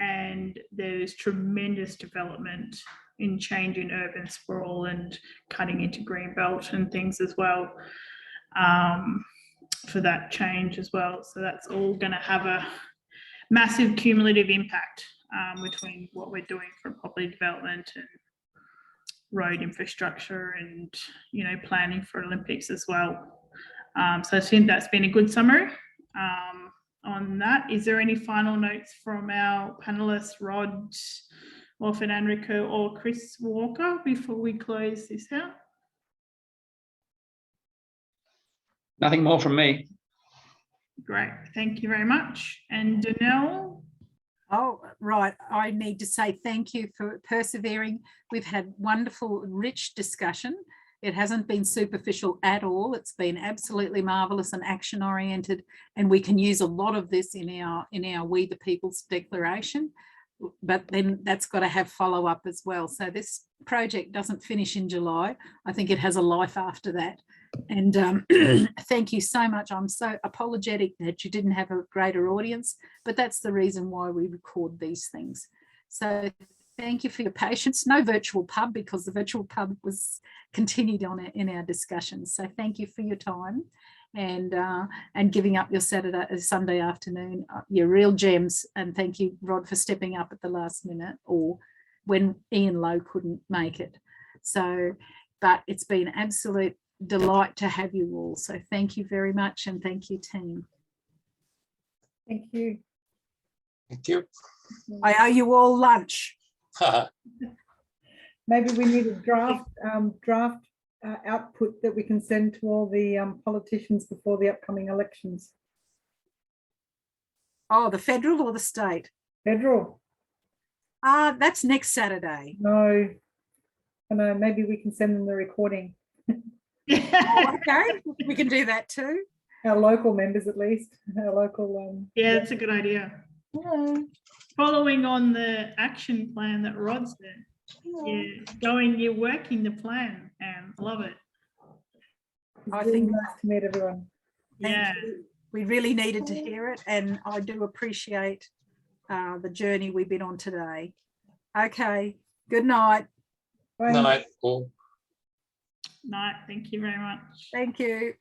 And there's tremendous development in changing urban sprawl and cutting into greenbelt and things as well, for that change as well. So that's all going to have a massive cumulative impact between what we're doing for property development and road infrastructure and, you know, planning for Olympics as well. So I think that's been a good summary on that. Is there any final notes from our panelists, Rod, Orphan Enrico, or Chris Walker, before we close this out? Nothing more from me. Great, thank you very much. And Danelle? Oh, right. I need to say thank you for persevering. We've had wonderful, rich discussion. It hasn't been superficial at all. It's been absolutely marvellous and action oriented, and we can use a lot of this in our We the People's Declaration, but then that's got to have follow up as well. So this project doesn't finish in July. I think it has a life after that. And thank you so much. I'm so apologetic that you didn't have a greater audience, but that's the reason why we record these things. So thank you for your patience. No virtual pub, because the virtual pub was continued on in our discussions. So thank you for your time and giving up your Sunday afternoon. You're real gems. And thank you, Rod, for stepping up at the last minute or when Ian Lowe couldn't make it. So, but it's been absolute delight to have you all. So thank you very much, and thank you, team. Thank you. Thank you. I owe you all lunch. Maybe we need a draft output that we can send to all the politicians before the upcoming elections. Oh, the federal or the state? Federal. That's next Saturday. No, I know. Maybe we can send them the recording. Okay, we can do that too. Our local members, at least. Our local. Yeah, that's a good idea. Yeah. Following on the action plan that Rod said. You're working the plan, and love it. I think nice to meet everyone. Thank you. We really needed to hear it, and I do appreciate the journey we've been on today. Okay, good night. Bye. Night, all. Night, thank you very much. Thank you.